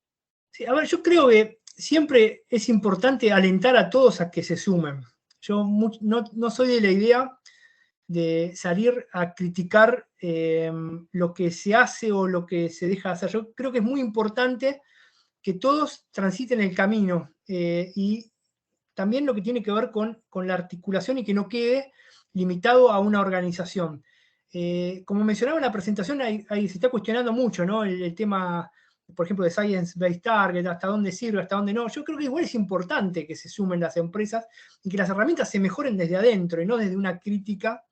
Sí, a ver, yo creo que siempre es importante alentar a todos a que se sumen. Yo no soy de la idea de salir a criticar lo que se hace o lo que se deja de hacer. Yo creo que es muy importante que todos transiten el camino y también lo que tiene que ver con la articulación y que no quede limitado a una organización. Como mencionaba en la presentación, se está cuestionando mucho, ¿no? El tema, por ejemplo, de Science-Based Target, hasta dónde sirve, hasta dónde no. Yo creo que igual es importante que se sumen las empresas y que las herramientas se mejoren desde adentro y no desde una crítica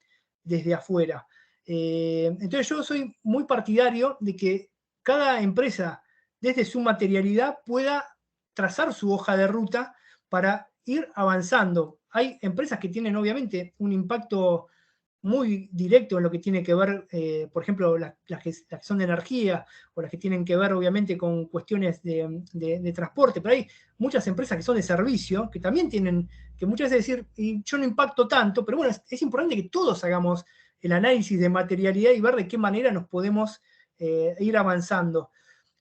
desde afuera. Entonces yo soy muy partidario de que cada empresa desde su materialidad pueda trazar su hoja de ruta para ir avanzando. Hay empresas que tienen obviamente un impacto muy directo en lo que tiene que ver, por ejemplo, las que son de energía o las que tienen que ver obviamente con cuestiones de transporte, pero hay muchas empresas que son de servicio, que también tienen, que muchas veces decir, y yo no impacto tanto, pero bueno, es importante que todos hagamos el análisis de materialidad y ver de qué manera nos podemos ir avanzando.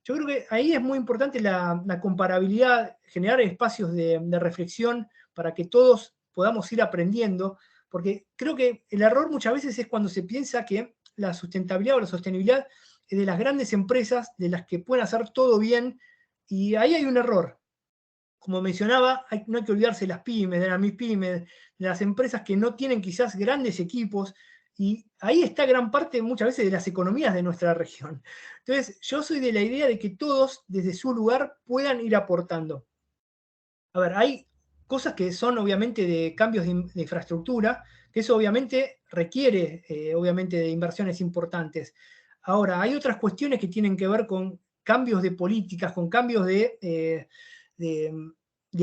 Yo creo que ahí es muy importante la comparabilidad, generar espacios de reflexión para que todos podamos ir aprendiendo, porque creo que el error muchas veces es cuando se piensa que la sustentabilidad o la sostenibilidad es de las grandes empresas, de las que pueden hacer todo bien, y ahí hay un error. Como mencionaba, no hay que olvidarse de las pymes, de las MIPYMES, de las empresas que no tienen quizás grandes equipos, y ahí está gran parte muchas veces de las economías de nuestra región. Entonces, yo soy de la idea de que todos, desde su lugar, puedan ir aportando. A ver, hay cosas que son obviamente de cambios de infraestructura, que eso obviamente requiere obviamente de inversiones importantes. Ahora, hay otras cuestiones que tienen que ver con cambios de políticas, con cambios de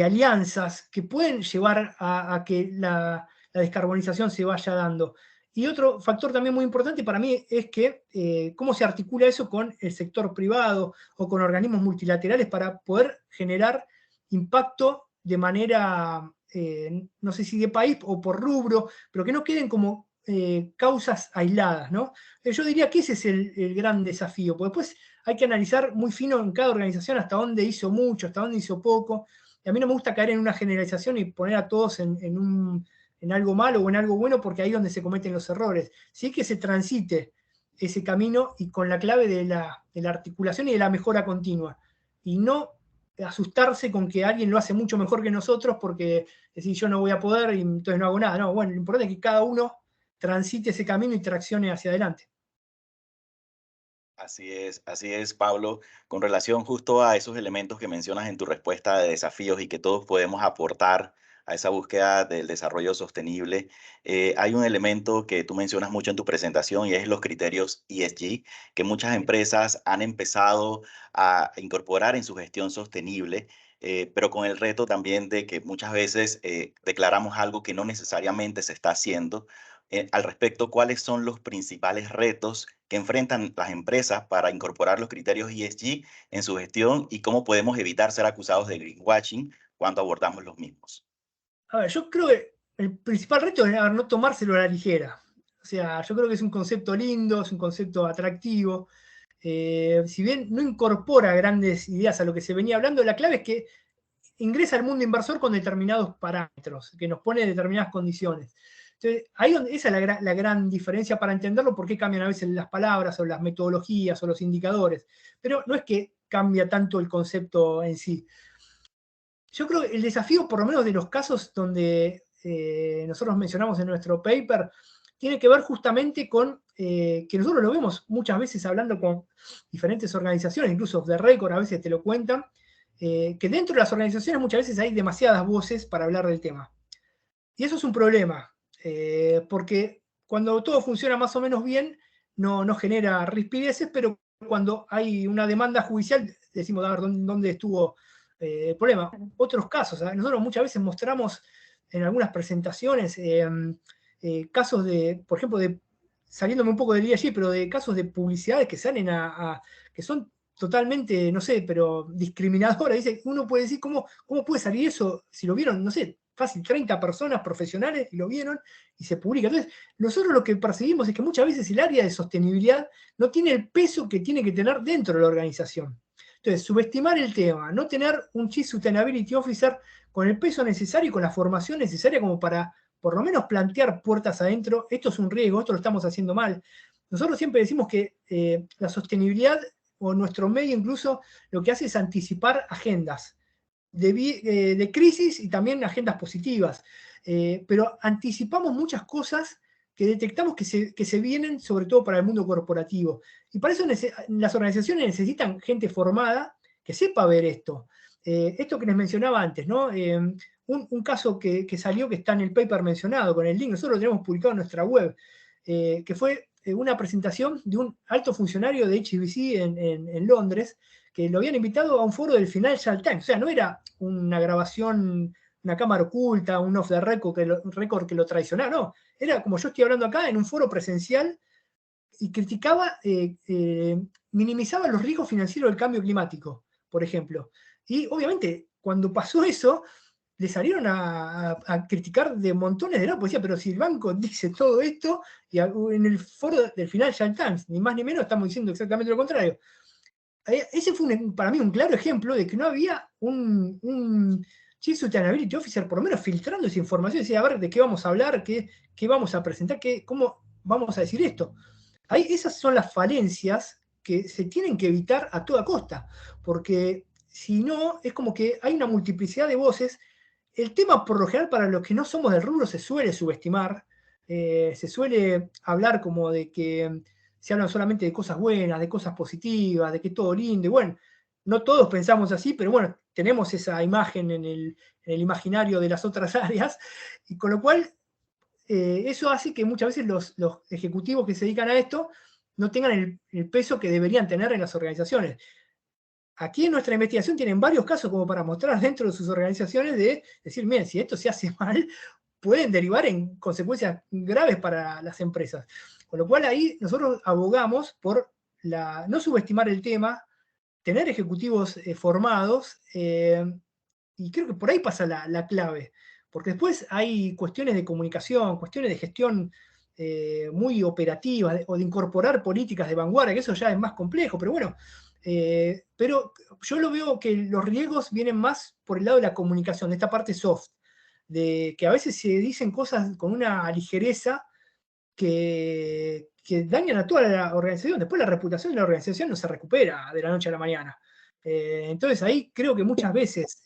alianzas que pueden llevar a que la descarbonización se vaya dando. Y otro factor también muy importante para mí es que cómo se articula eso con el sector privado o con organismos multilaterales para poder generar impacto de manera, no sé si de país o por rubro, pero que no queden como causas aisladas, ¿no? Yo diría que ese es el gran desafío, porque después hay que analizar muy fino en cada organización hasta dónde hizo mucho, hasta dónde hizo poco, y a mí no me gusta caer en una generalización y poner a todos en algo malo o en algo bueno, porque ahí es donde se cometen los errores. Sí que se transite ese camino y con la clave de la articulación y de la mejora continua, y no asustarse con que alguien lo hace mucho mejor que nosotros porque decir yo no voy a poder y entonces no hago nada. No, bueno, lo importante es que cada uno transite ese camino y traccione hacia adelante. Así es, Pablo. Con relación justo a esos elementos que mencionas en tu respuesta de desafíos y que todos podemos aportar a esa búsqueda del desarrollo sostenible, hay un elemento que tú mencionas mucho en tu presentación y es los criterios ESG, que muchas empresas han empezado a incorporar en su gestión sostenible, pero con el reto también de que muchas veces declaramos algo que no necesariamente se está haciendo. Al respecto, ¿cuáles son los principales retos que enfrentan las empresas para incorporar los criterios ESG en su gestión y cómo podemos evitar ser acusados de greenwashing cuando abordamos los mismos? A ver, yo creo que el principal reto es no tomárselo a la ligera. O sea, yo creo que es un concepto lindo, es un concepto atractivo. Si bien no incorpora grandes ideas a lo que se venía hablando, la clave es que ingresa al mundo inversor con determinados parámetros, que nos pone determinadas condiciones. Entonces, esa es la gran diferencia para entenderlo, por qué cambian a veces las palabras o las metodologías o los indicadores. Pero no es que cambia tanto el concepto en sí. Yo creo que el desafío, por lo menos de los casos donde nosotros mencionamos en nuestro paper, tiene que ver justamente con que nosotros lo vemos muchas veces hablando con diferentes organizaciones, incluso off the record a veces te lo cuentan, que dentro de las organizaciones muchas veces hay demasiadas voces para hablar del tema. Y eso es un problema, porque cuando todo funciona más o menos bien, no genera rispideces, pero cuando hay una demanda judicial, decimos, a ver, ¿dónde estuvo el problema? Otros casos, ¿sabes? Nosotros muchas veces mostramos en algunas presentaciones casos de, por ejemplo, saliéndome un poco del ESG, pero de casos de publicidades que salen que son totalmente, no sé, pero discriminadoras. Dice, uno puede decir, ¿cómo puede salir eso? Si lo vieron, no sé, fácil, 30 personas profesionales y lo vieron y se publica. Entonces, nosotros lo que percibimos es que muchas veces el área de sostenibilidad no tiene el peso que tiene que tener dentro de la organización. Entonces, subestimar el tema, no tener un Chief Sustainability Officer con el peso necesario y con la formación necesaria como para, por lo menos, plantear puertas adentro, esto es un riesgo, esto lo estamos haciendo mal. Nosotros siempre decimos que la sostenibilidad o nuestro medio incluso lo que hace es anticipar agendas de crisis y también agendas positivas. Pero anticipamos muchas cosas que detectamos que se vienen, sobre todo para el mundo corporativo. Y para eso las organizaciones necesitan gente formada que sepa ver esto. Esto que les mencionaba antes, ¿no? Un caso que salió, que está en el paper mencionado, con el link, nosotros lo tenemos publicado en nuestra web, que fue una presentación de un alto funcionario de HSBC en Londres, que lo habían invitado a un foro del Financial Times. O sea, no era una grabación, una cámara oculta, un off the record que lo traicionaba, no. Era como yo estoy hablando acá en un foro presencial y criticaba, minimizaba los riesgos financieros del cambio climático, por ejemplo. Y obviamente, cuando pasó eso, le salieron a criticar de montones de lados, porque decía, pero si el banco dice todo esto, y en el foro del Financial Times, ni más ni menos, estamos diciendo exactamente lo contrario. Ese fue para mí un claro ejemplo de que no había un Chief Sustainability Officer, por lo menos filtrando esa información, decía, a ver, de qué vamos a hablar, qué vamos a presentar, cómo vamos a decir esto. Esas son las falencias que se tienen que evitar a toda costa, porque si no, es como que hay una multiplicidad de voces. El tema, por lo general, para los que no somos del rubro, se suele subestimar, se suele hablar como de que se hablan solamente de cosas buenas, de cosas positivas, de que todo lindo, y bueno, no todos pensamos así, pero bueno, tenemos esa imagen en el imaginario de las otras áreas, y con lo cual eso hace que muchas veces los ejecutivos que se dedican a esto no tengan el peso que deberían tener en las organizaciones. Aquí en nuestra investigación tienen varios casos como para mostrar dentro de sus organizaciones de decir, miren, si esto se hace mal, pueden derivar en consecuencias graves para las empresas. Con lo cual ahí nosotros abogamos por no subestimar el tema, tener ejecutivos formados, y creo que por ahí pasa la clave, porque después hay cuestiones de comunicación, cuestiones de gestión muy operativas, o de incorporar políticas de vanguardia, que eso ya es más complejo, pero bueno, pero yo lo veo que los riesgos vienen más por el lado de la comunicación, de esta parte soft, de que a veces se dicen cosas con una ligereza que dañan a toda la organización. Después la reputación de la organización no se recupera de la noche a la mañana. Entonces ahí creo que muchas veces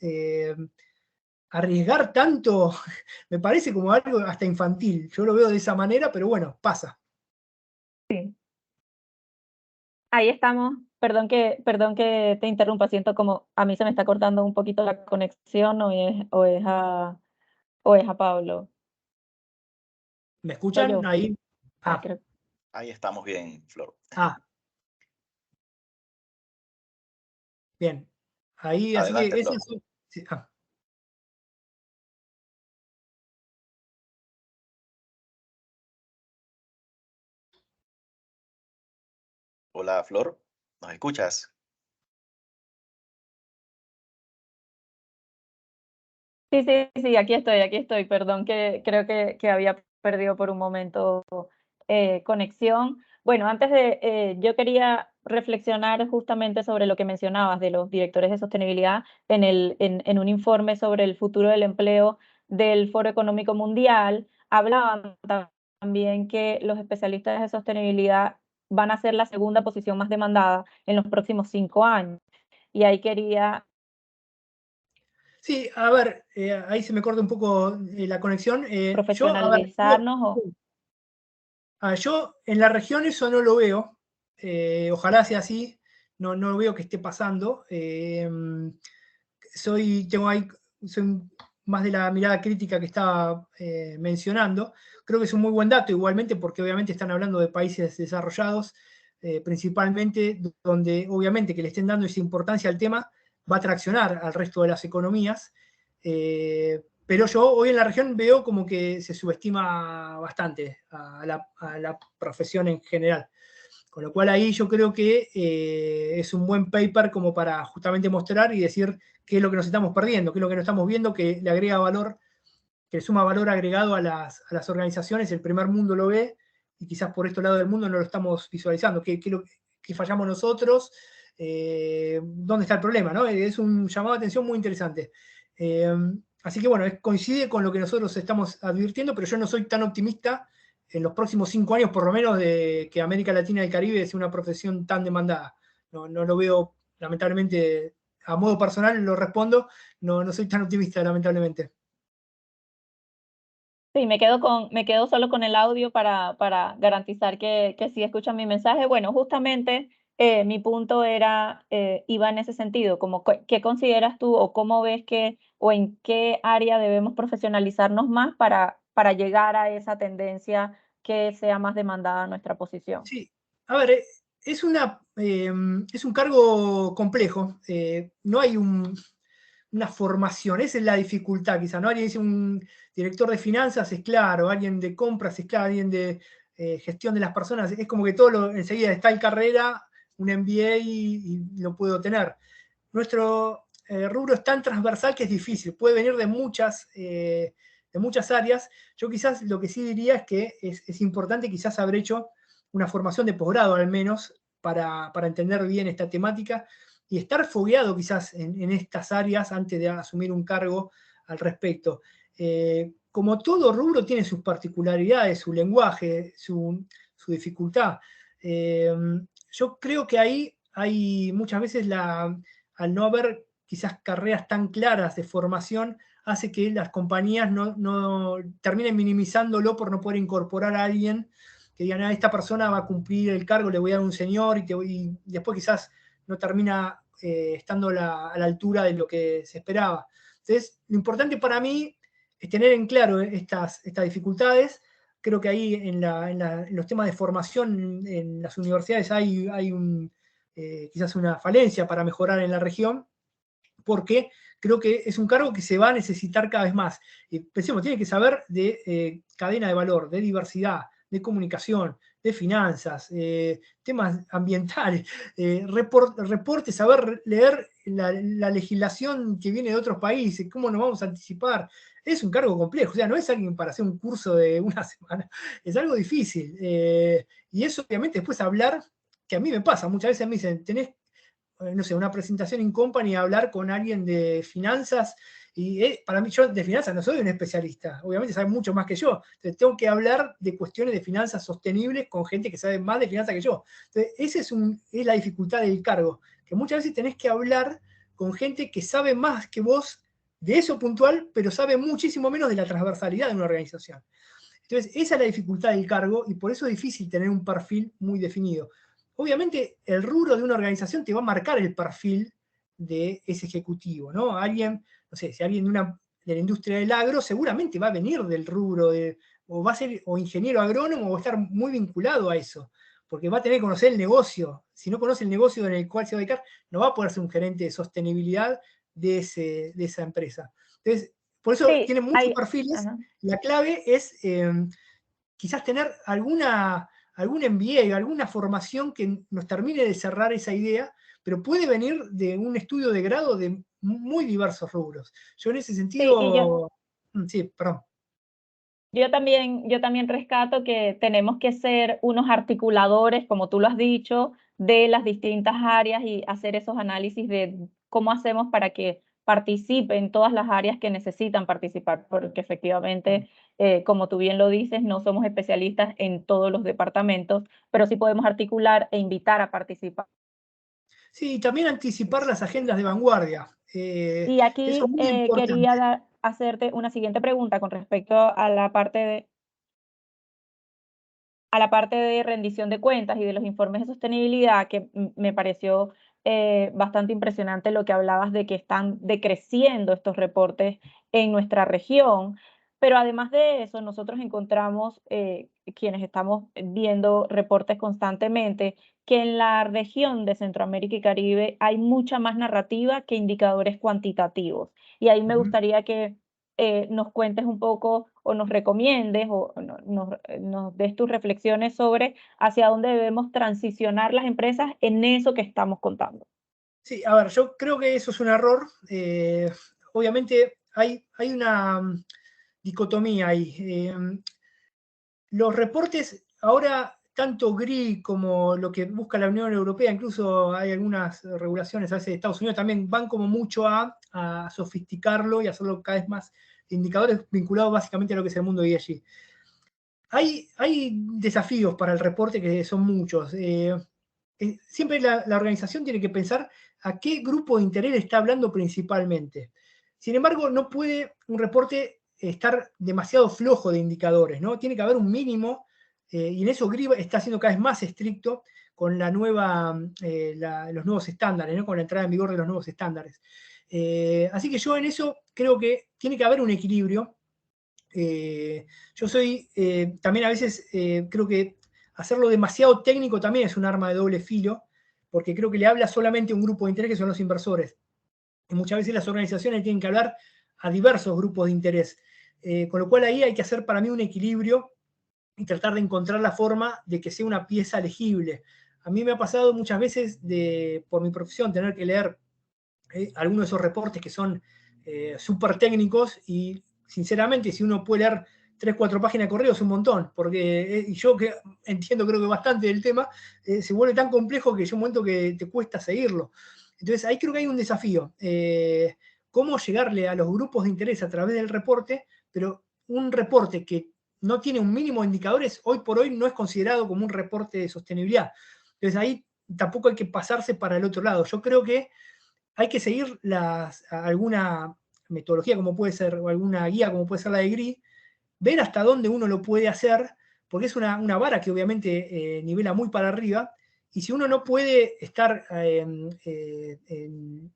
arriesgar tanto me parece como algo hasta infantil. Yo lo veo de esa manera, pero bueno, pasa. Sí. Ahí estamos. Perdón que te interrumpa, siento como a mí se me está cortando un poquito la conexión, o es a Pablo. ¿Me Soy escuchan yo. ahí? Ah, Ah, creo. Ahí estamos bien, Flor. Bien. Ahí, así que Adelante, ese Flor. es. Sí, Hola, Flor. ¿Nos escuchas? Sí, aquí estoy. Perdón que creo que había perdido por un momento conexión. Bueno, antes yo quería reflexionar justamente sobre lo que mencionabas de los directores de sostenibilidad en un informe sobre el futuro del empleo del Foro Económico Mundial. Hablaban también que los especialistas de sostenibilidad van a ser la segunda posición más demandada en los próximos 5 años. Y ahí quería sí, a ver, ahí se me corta un poco la conexión. Yo, a ver, profesionalizarnos o yo en la región eso no lo veo. Ojalá sea así. No, no veo que esté pasando. Soy más de la mirada crítica que estaba mencionando. Creo que es un muy buen dato, igualmente, porque obviamente están hablando de países desarrollados, principalmente, donde obviamente que le estén dando esa importancia al tema va a traccionar al resto de las economías. Pero yo hoy en la región veo como que se subestima bastante a la profesión en general. Con lo cual ahí yo creo que es un buen paper como para justamente mostrar y decir qué es lo que nos estamos perdiendo, qué es lo que no estamos viendo, que le agrega valor, que suma valor agregado a las organizaciones. El primer mundo lo ve y quizás por este lado del mundo no lo estamos visualizando. ¿Qué fallamos nosotros? ¿Dónde está el problema? ¿No? Es un llamado de atención muy interesante. Así que bueno, coincide con lo que nosotros estamos advirtiendo, pero yo no soy tan optimista en los próximos 5 años, por lo menos, de que América Latina y el Caribe sea una profesión tan demandada. No, no lo veo, lamentablemente, a modo personal lo respondo, no soy tan optimista, lamentablemente. sí, me quedo solo con el audio para garantizar que sí escuchan mi mensaje. Bueno, justamente mi punto iba en ese sentido, como qué consideras tú o cómo ves o en qué área debemos profesionalizarnos más para llegar a esa tendencia que sea más demandada nuestra posición. Sí, a ver, es un cargo complejo. No hay una formación, esa es la dificultad quizá, ¿no? Alguien dice un director de finanzas es claro, alguien de compras es claro, alguien de gestión de las personas, es como que enseguida está en carrera, un MBA y lo puedo tener. Nuestro rubro es tan transversal que es difícil, puede venir de muchas áreas. Yo quizás lo que sí diría es que es importante quizás haber hecho una formación de posgrado al menos para entender bien esta temática y estar fogueado quizás en estas áreas antes de asumir un cargo al respecto. Como todo rubro tiene sus particularidades, su lenguaje, su dificultad. Yo creo que ahí hay muchas veces al no haber quizás carreras tan claras de formación, hace que las compañías no terminen minimizándolo por no poder incorporar a alguien que digan, esta persona va a cumplir el cargo, le voy a dar un señor, y después quizás no termina estando a la altura de lo que se esperaba. Entonces, lo importante para mí es tener en claro estas dificultades. Creo que ahí en los temas de formación en las universidades hay quizás una falencia para mejorar en la región, porque creo que es un cargo que se va a necesitar cada vez más. Pensemos, tiene que saber de cadena de valor, de diversidad, de comunicación, de finanzas, temas ambientales, reportes, saber leer la legislación que viene de otros países, cómo nos vamos a anticipar. Es un cargo complejo, o sea, no es alguien para hacer un curso de una semana, es algo difícil. Y eso obviamente después hablar, que a mí me pasa, muchas veces me dicen, tenés no sé, una presentación in company, hablar con alguien de finanzas, y para mí, yo de finanzas no soy un especialista, obviamente sabe mucho más que yo, entonces tengo que hablar de cuestiones de finanzas sostenibles con gente que sabe más de finanzas que yo. Entonces, esa es la dificultad del cargo, que muchas veces tenés que hablar con gente que sabe más que vos de eso puntual, pero sabe muchísimo menos de la transversalidad de una organización. Entonces, esa es la dificultad del cargo y por eso es difícil tener un perfil muy definido. Obviamente, el rubro de una organización te va a marcar el perfil de ese ejecutivo, ¿no? Alguien, no sé, si alguien de la industria del agro, seguramente va a venir del rubro o va a ser o ingeniero agrónomo o va a estar muy vinculado a eso, porque va a tener que conocer el negocio. Si no conoce el negocio en el cual se va a dedicar, no va a poder ser un gerente de sostenibilidad de esa empresa. Entonces, por eso Sí, tienen muchos perfiles. ajá. La clave es quizás tener algún MBA, alguna formación que nos termine de cerrar esa idea, pero puede venir de un estudio de grado de muy diversos rubros. Yo en ese Sí, y sentido, sí, perdón. yo también rescato que tenemos que ser unos articuladores, como tú lo has dicho, de las distintas áreas y hacer esos análisis de cómo hacemos para que participen todas las áreas que necesitan participar, porque efectivamente, como tú bien lo dices, no somos especialistas en todos los departamentos, pero sí podemos articular e invitar a participar. Sí, y también anticipar las agendas de vanguardia. Y Eso es aquí muy importante. quería hacerte una siguiente pregunta con respecto a la parte de rendición de cuentas y de los informes de sostenibilidad, que me pareció bastante impresionante lo que hablabas de que están decreciendo estos reportes en nuestra región. Pero además de eso, nosotros encontramos, quienes estamos viendo reportes constantemente, que en la región de Centroamérica y Caribe hay mucha más narrativa que indicadores cuantitativos. Y ahí me Ujú. gustaría que nos cuentes un poco o nos recomiendes o nos des tus reflexiones sobre hacia dónde debemos transicionar las empresas en eso que estamos contando. Sí, a ver, yo creo que eso es un error. Obviamente hay una dicotomía ahí. Los reportes ahora, tanto GRI como lo que busca la Unión Europea, incluso hay algunas regulaciones a veces de Estados Unidos, también van como mucho a sofisticarlo y hacerlo cada vez más indicadores vinculados básicamente a lo que es el mundo de ESG. Hay desafíos para el reporte que son muchos. Siempre la organización tiene que pensar a qué grupo de interés está hablando principalmente. Sin embargo, no puede un reporte estar demasiado flojo de indicadores, ¿no? Tiene que haber un mínimo, y en eso GRI está siendo cada vez más estricto con los nuevos estándares, ¿no? Con la entrada en vigor de los nuevos estándares. Así que yo en eso creo que tiene que haber un equilibrio. Yo soy, también a veces creo que hacerlo demasiado técnico también es un arma de doble filo, porque creo que le habla solamente a un grupo de interés que son los inversores. Y muchas veces las organizaciones tienen que hablar a diversos grupos de interés. Con lo cual ahí hay que hacer para mí un equilibrio y tratar de encontrar la forma de que sea una pieza legible. A mí me ha pasado muchas veces, por mi profesión, tener que leer algunos de esos reportes que son súper técnicos y sinceramente si uno puede leer 3, 4 páginas de correo es un montón, porque yo que entiendo creo que bastante del tema, se vuelve tan complejo que llega un momento que te cuesta seguirlo. Entonces ahí creo que hay un desafío. Cómo llegarle a los grupos de interés a través del reporte, pero un reporte que no tiene un mínimo de indicadores, hoy por hoy no es considerado como un reporte de sostenibilidad. Entonces ahí tampoco hay que pasarse para el otro lado. Yo creo que hay que seguir alguna metodología como puede ser, o alguna guía como puede ser la de GRI, ver hasta dónde uno lo puede hacer, porque es una vara que obviamente nivela muy para arriba, y si uno no puede estar en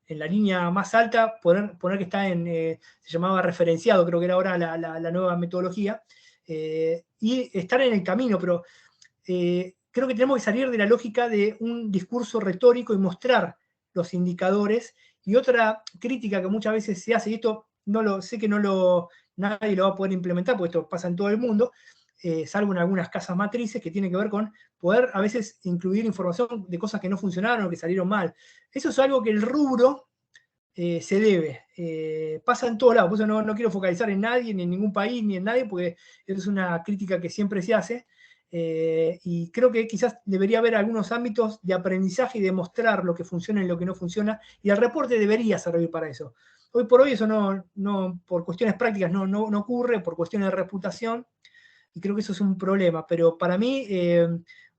la línea más alta, poner que está se llamaba referenciado, creo que era ahora la nueva metodología, y estar en el camino, pero creo que tenemos que salir de la lógica de un discurso retórico y mostrar los indicadores. Y otra crítica que muchas veces se hace, y esto sé que nadie lo va a poder implementar, porque esto pasa en todo el mundo, salvo en algunas casas matrices, que tiene que ver con poder a veces incluir información de cosas que no funcionaron o que salieron mal. Eso es algo que el rubro se debe. Pasa en todos lados, por eso no quiero focalizar en nadie, ni en ningún país, ni en nadie, porque es una crítica que siempre se hace. Y creo que quizás debería haber algunos ámbitos de aprendizaje y de mostrar lo que funciona y lo que no funciona, y el reporte debería servir para eso. Hoy por hoy eso no por cuestiones prácticas no ocurre, por cuestiones de reputación, y creo que eso es un problema, pero para mí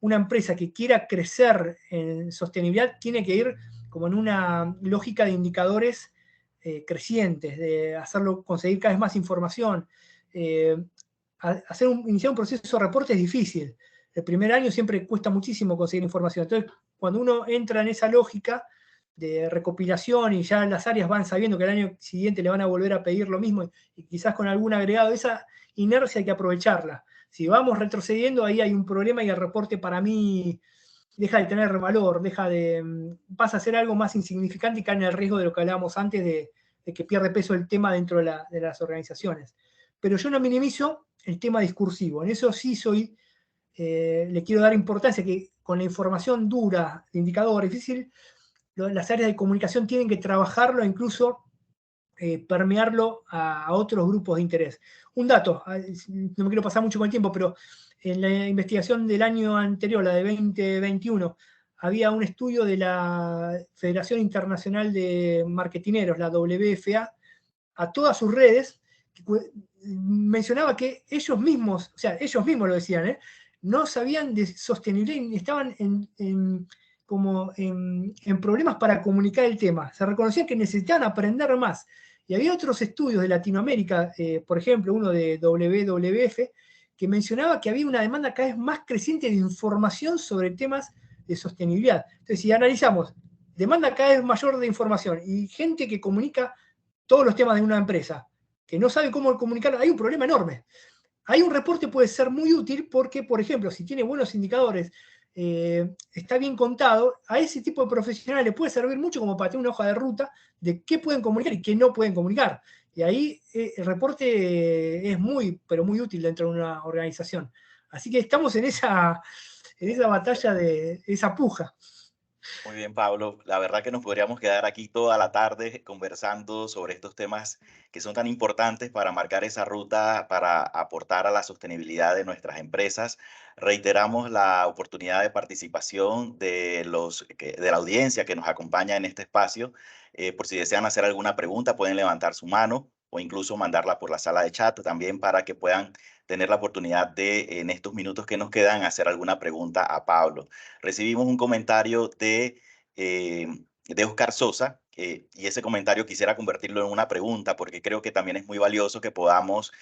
una empresa que quiera crecer en sostenibilidad tiene que ir como en una lógica de indicadores crecientes, de conseguir cada vez más información. Iniciar un proceso de reporte es difícil. El primer año siempre cuesta muchísimo conseguir información. Entonces, cuando uno entra en esa lógica de recopilación y ya las áreas van sabiendo que el año siguiente le van a volver a pedir lo mismo y quizás con algún agregado, esa inercia hay que aprovecharla. Si vamos retrocediendo, ahí hay un problema y el reporte para mí deja de tener valor, pasa a ser algo más insignificante y cae en el riesgo de lo que hablábamos antes de que pierde peso el tema dentro de las organizaciones. Pero yo no minimizo el tema discursivo, en eso sí le quiero dar importancia, que con la información dura, de indicador difícil, las áreas de comunicación tienen que trabajarlo, incluso permearlo a otros grupos de interés. Un dato, no me quiero pasar mucho con el tiempo, pero en la investigación del año anterior, la de 2021, había un estudio de la Federación Internacional de Marketineros, la WFA, a todas sus redes, que mencionaba que ellos mismos lo decían, no sabían de sostenibilidad y estaban en problemas para comunicar el tema. Se reconocían que necesitaban aprender más. Y había otros estudios de Latinoamérica, por ejemplo, uno de WWF, que mencionaba que había una demanda cada vez más creciente de información sobre temas de sostenibilidad. Entonces, si analizamos, demanda cada vez mayor de información y gente que comunica todos los temas de una empresa, que no sabe cómo comunicar, hay un problema enorme. Ahí un reporte puede ser muy útil porque, por ejemplo, si tiene buenos indicadores, está bien contado, a ese tipo de profesionales le puede servir mucho como para tener una hoja de ruta de qué pueden comunicar y qué no pueden comunicar. Y ahí el reporte es pero muy útil dentro de una organización. Así que estamos en esa batalla, de esa puja. Muy bien, Pablo. La verdad que nos podríamos quedar aquí toda la tarde conversando sobre estos temas que son tan importantes para marcar esa ruta, para aportar a la sostenibilidad de nuestras empresas. Reiteramos la oportunidad de participación de la audiencia que nos acompaña en este espacio. Por si desean hacer alguna pregunta, pueden levantar su mano o incluso mandarla por la sala de chat también para que puedan tener la oportunidad de, en estos minutos que nos quedan, hacer alguna pregunta a Pablo. Recibimos un comentario de Oscar Sosa, y ese comentario quisiera convertirlo en una pregunta, porque creo que también es muy valioso que podamos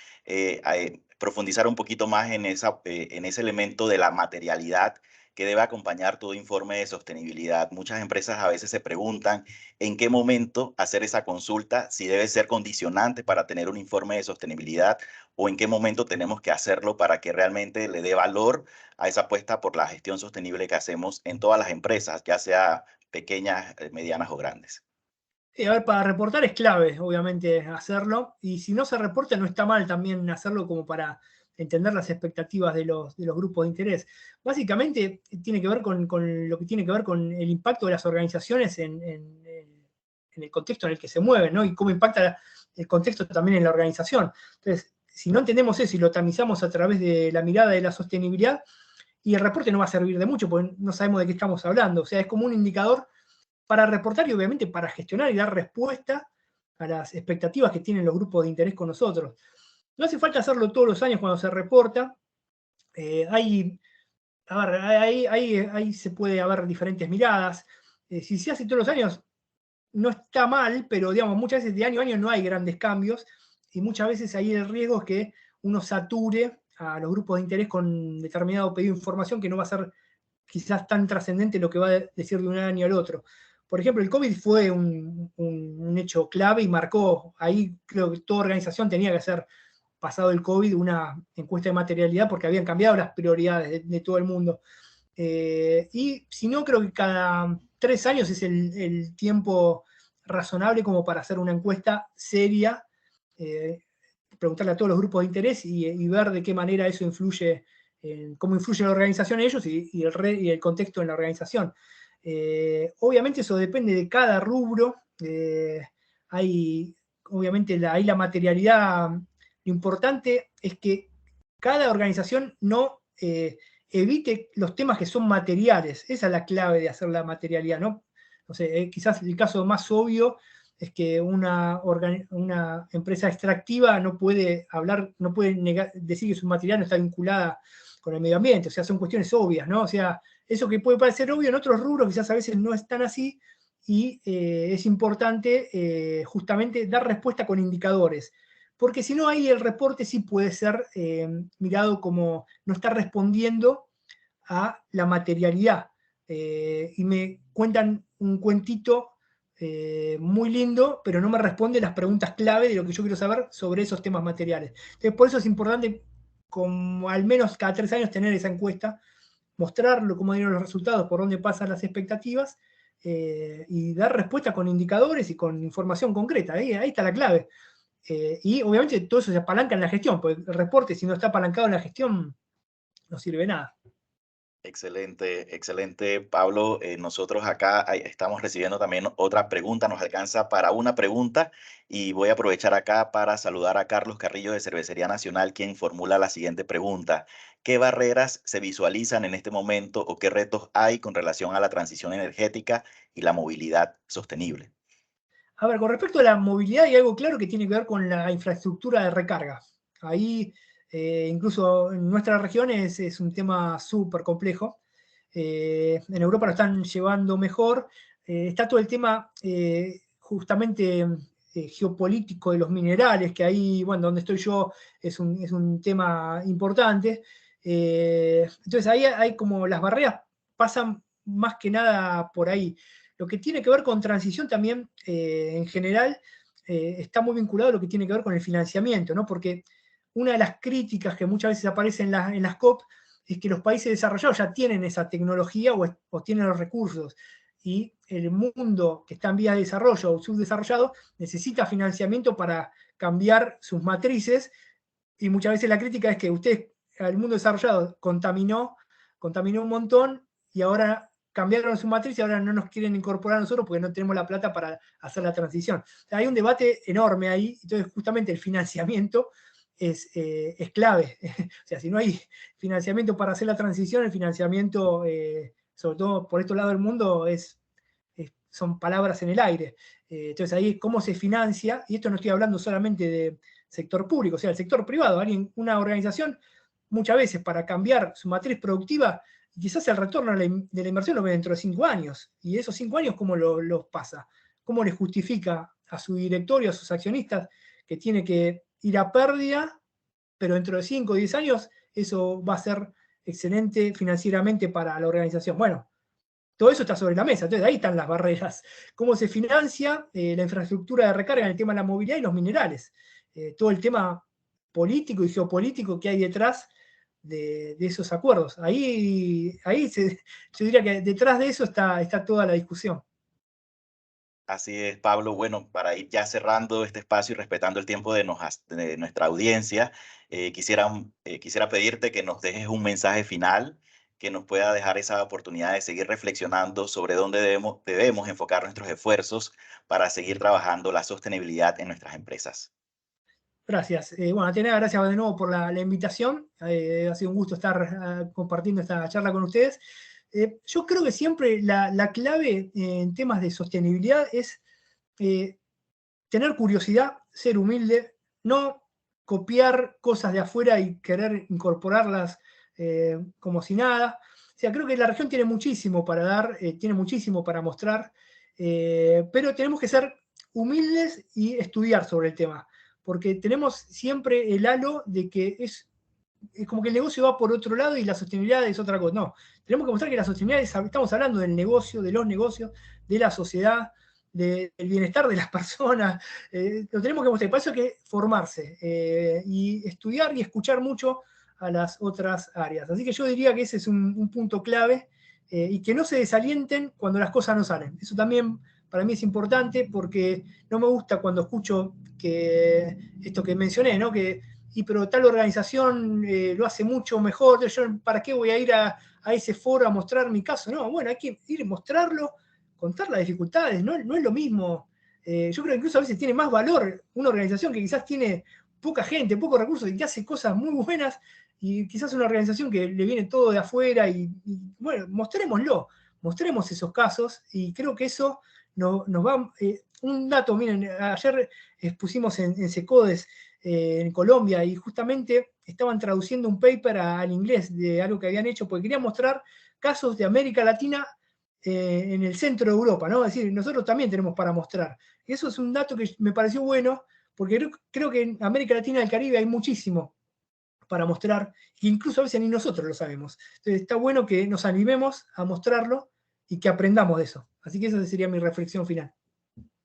profundizar un poquito más en ese elemento de la materialidad que debe acompañar todo informe de sostenibilidad. Muchas empresas a veces se preguntan en qué momento hacer esa consulta, si debe ser condicionante para tener un informe de sostenibilidad o en qué momento tenemos que hacerlo para que realmente le dé valor a esa apuesta por la gestión sostenible que hacemos en todas las empresas, ya sea pequeñas, medianas o grandes. A ver, para reportar es clave, obviamente, hacerlo. Y si no se reporta, no está mal también hacerlo como para entender las expectativas de los grupos de interés. Básicamente, tiene que ver con lo que tiene que ver con el impacto de las organizaciones en el contexto en el que se mueven, ¿no? Y cómo impacta el contexto también en la organización. Entonces, si no entendemos eso y lo tamizamos a través de la mirada de la sostenibilidad, y el reporte no va a servir de mucho, porque no sabemos de qué estamos hablando. O sea, es como un indicador para reportar y obviamente para gestionar y dar respuesta a las expectativas que tienen los grupos de interés con nosotros. No hace falta hacerlo todos los años cuando se reporta. Ahí se puede haber diferentes miradas. Si se hace todos los años, no está mal, pero digamos, muchas veces de año a año no hay grandes cambios y muchas veces ahí el riesgo es que uno sature a los grupos de interés con determinado pedido de información que no va a ser quizás tan trascendente lo que va a decir de un año al otro. Por ejemplo, el COVID fue un hecho clave y marcó, ahí creo que toda organización tenía que hacer, pasado el COVID, una encuesta de materialidad porque habían cambiado las prioridades de todo el mundo. Y si no, creo que cada 3 años es el tiempo razonable como para hacer una encuesta seria, preguntarle a todos los grupos de interés y ver de qué manera eso influye, cómo influye la organización en ellos y el contexto en la organización. Obviamente eso depende de cada rubro. Obviamente ahí la materialidad, lo importante es que cada organización no evite los temas que son materiales. Esa es la clave de hacer la materialidad, ¿no? No sé, quizás el caso más obvio es que una empresa extractiva no puede hablar, no puede decir que su material no está vinculada con el medio ambiente, o sea, son cuestiones obvias, ¿no? O sea, eso que puede parecer obvio en otros rubros quizás a veces no es tan así y es importante justamente dar respuesta con indicadores, porque si no ahí el reporte sí puede ser mirado como no está respondiendo a la materialidad. Y me cuentan un cuentito muy lindo, pero no me responde las preguntas clave de lo que yo quiero saber sobre esos temas materiales. Entonces, por eso es importante, como al menos cada 3 años, tener esa encuesta, mostrarlo, cómo dieron los resultados, por dónde pasan las expectativas, y dar respuesta con indicadores y con información concreta. Ahí está la clave. Y obviamente todo eso se apalanca en la gestión, porque el reporte, si no está apalancado en la gestión, no sirve de nada. Excelente, excelente, Pablo. Nosotros acá estamos recibiendo también otra pregunta. Nos alcanza para una pregunta y voy a aprovechar acá para saludar a Carlos Carrillo de Cervecería Nacional, quien formula la siguiente pregunta. ¿Qué barreras se visualizan en este momento o qué retos hay con relación a la transición energética y la movilidad sostenible? A ver, con respecto a la movilidad hay algo claro que tiene que ver con la infraestructura de recarga. Ahí, incluso en nuestra región es un tema súper complejo. En Europa lo están llevando mejor. Está todo el tema justamente geopolítico de los minerales, que ahí, bueno, donde estoy yo es un tema importante. Entonces ahí hay como las barreras pasan más que nada por ahí. Lo que tiene que ver con transición también, en general, está muy vinculado a lo que tiene que ver con el financiamiento, ¿no? Porque una de las críticas que muchas veces aparece en las COP es que los países desarrollados ya tienen esa tecnología o tienen los recursos, y el mundo que está en vías de desarrollo o subdesarrollado necesita financiamiento para cambiar sus matrices, y muchas veces la crítica es que el mundo desarrollado contaminó un montón y ahora cambiaron su matriz y ahora no nos quieren incorporar a nosotros porque no tenemos la plata para hacer la transición. O sea, hay un debate enorme ahí, entonces justamente el financiamiento es clave. O sea, si no hay financiamiento para hacer la transición, el financiamiento, sobre todo por estos lados del mundo, son palabras en el aire. Entonces ahí cómo se financia, y esto no estoy hablando solamente de sector público, o sea, el sector privado, una organización, muchas veces para cambiar su matriz productiva, quizás el retorno de la inversión lo ve dentro de 5 años, y esos 5 años, ¿cómo los pasa? ¿Cómo les justifica a su directorio, a sus accionistas, que tiene que ir a pérdida, pero dentro de 5 o 10 años eso va a ser excelente financieramente para la organización. Bueno, todo eso está sobre la mesa, entonces ahí están las barreras. ¿Cómo se financia la infraestructura de recarga en el tema de la movilidad y los minerales? Todo el tema político y geopolítico que hay detrás de esos acuerdos. Yo diría que detrás de eso está toda la discusión. Así es, Pablo. Bueno, para ir ya cerrando este espacio y respetando el tiempo de nuestra audiencia, quisiera pedirte que nos dejes un mensaje final que nos pueda dejar esa oportunidad de seguir reflexionando sobre dónde debemos enfocar nuestros esfuerzos para seguir trabajando la sostenibilidad en nuestras empresas. Gracias. Bueno, Atenea, gracias de nuevo por la invitación. Ha sido un gusto estar compartiendo esta charla con ustedes. Yo creo que siempre la clave en temas de sostenibilidad es tener curiosidad, ser humilde, no copiar cosas de afuera y querer incorporarlas como si nada. O sea, creo que la región tiene muchísimo para dar, tiene muchísimo para mostrar, pero tenemos que ser humildes y estudiar sobre el tema, porque tenemos siempre el halo de que es como que el negocio va por otro lado y la sostenibilidad es otra cosa. No, tenemos que mostrar que la sostenibilidad estamos hablando del negocio, de los negocios, de la sociedad, del bienestar de las personas. Lo tenemos que mostrar. Para eso hay que formarse y estudiar y escuchar mucho a las otras áreas. Así que yo diría que ese es un punto clave y que no se desalienten cuando las cosas no salen. Eso también para mí es importante porque no me gusta cuando escucho que esto que mencioné, ¿no? Pero tal organización lo hace mucho mejor, yo ¿para qué voy a ir a ese foro a mostrar mi caso? No, bueno, hay que ir a mostrarlo, contar las dificultades, no es lo mismo. Yo creo que incluso a veces tiene más valor una organización que quizás tiene poca gente, pocos recursos y que hace cosas muy buenas y quizás una organización que le viene todo de afuera y bueno, mostremos esos casos y creo que eso nos va... un dato, miren, ayer expusimos en Secodes en Colombia y justamente estaban traduciendo un paper al inglés de algo que habían hecho porque querían mostrar casos de América Latina en el centro de Europa, ¿no? Es decir, nosotros también tenemos para mostrar. Y eso es un dato que me pareció bueno porque creo que en América Latina y el Caribe hay muchísimo para mostrar, que incluso a veces ni nosotros lo sabemos. Entonces está bueno que nos animemos a mostrarlo y que aprendamos de eso. Así que esa sería mi reflexión final.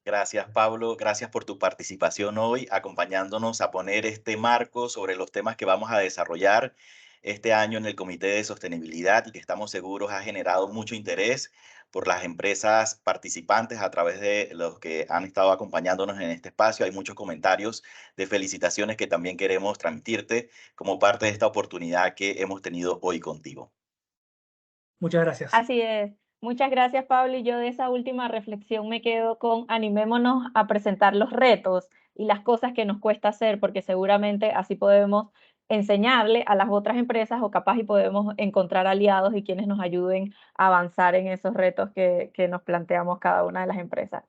Gracias, Pablo. Gracias por tu participación hoy, acompañándonos a poner este marco sobre los temas que vamos a desarrollar este año en el Comité de Sostenibilidad y que estamos seguros ha generado mucho interés por las empresas participantes a través de los que han estado acompañándonos en este espacio. Hay muchos comentarios de felicitaciones que también queremos transmitirte como parte de esta oportunidad que hemos tenido hoy contigo. Muchas gracias. Así es. Muchas gracias, Pablo. Y yo de esa última reflexión me quedo con animémonos a presentar los retos y las cosas que nos cuesta hacer, porque seguramente así podemos enseñarle a las otras empresas o capaz y podemos encontrar aliados y quienes nos ayuden a avanzar en esos retos que nos planteamos cada una de las empresas.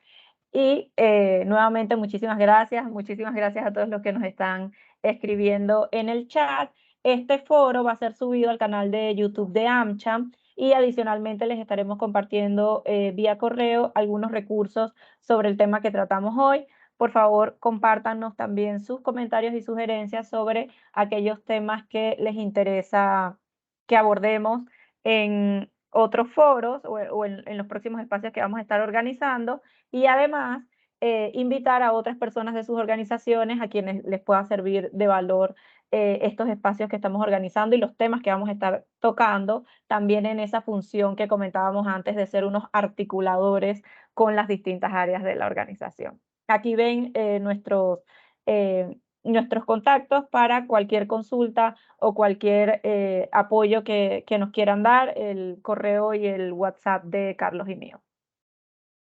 Y nuevamente muchísimas gracias a todos los que nos están escribiendo en el chat. Este foro va a ser subido al canal de YouTube de AmCham y adicionalmente les estaremos compartiendo vía correo algunos recursos sobre el tema que tratamos hoy. Por favor, compártanos también sus comentarios y sugerencias sobre aquellos temas que les interesa que abordemos en otros foros o en los próximos espacios que vamos a estar organizando y además invitar a otras personas de sus organizaciones a quienes les pueda servir de valor estos espacios que estamos organizando y los temas que vamos a estar tocando, también en esa función que comentábamos antes de ser unos articuladores con las distintas áreas de la organización. Aquí ven nuestros contactos para cualquier consulta o cualquier apoyo que nos quieran dar, el correo y el WhatsApp de Carlos y mío.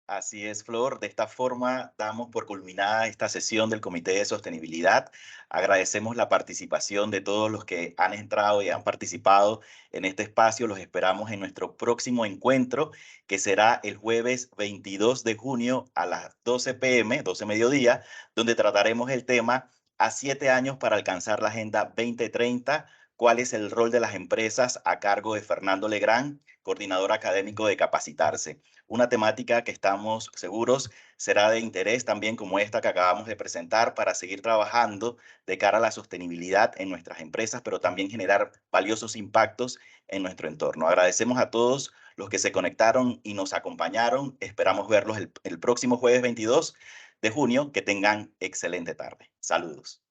Así es, Flor. De esta forma damos por culminada esta sesión del Comité de Sostenibilidad. Agradecemos la participación de todos los que han entrado y han participado en este espacio. Los esperamos en nuestro próximo encuentro, que será el jueves 22 de junio a las 12 p.m., 12 mediodía, donde trataremos el tema a 7 años para alcanzar la Agenda 2030, ¿Cuál es el rol de las empresas?, a cargo de Fernando Legrand, coordinador académico de Capacitarse. Una temática que estamos seguros será de interés también, como esta que acabamos de presentar, para seguir trabajando de cara a la sostenibilidad en nuestras empresas, pero también generar valiosos impactos en nuestro entorno. Agradecemos a todos los que se conectaron y nos acompañaron. Esperamos verlos el próximo jueves 22 de junio. Que tengan excelente tarde. Saludos.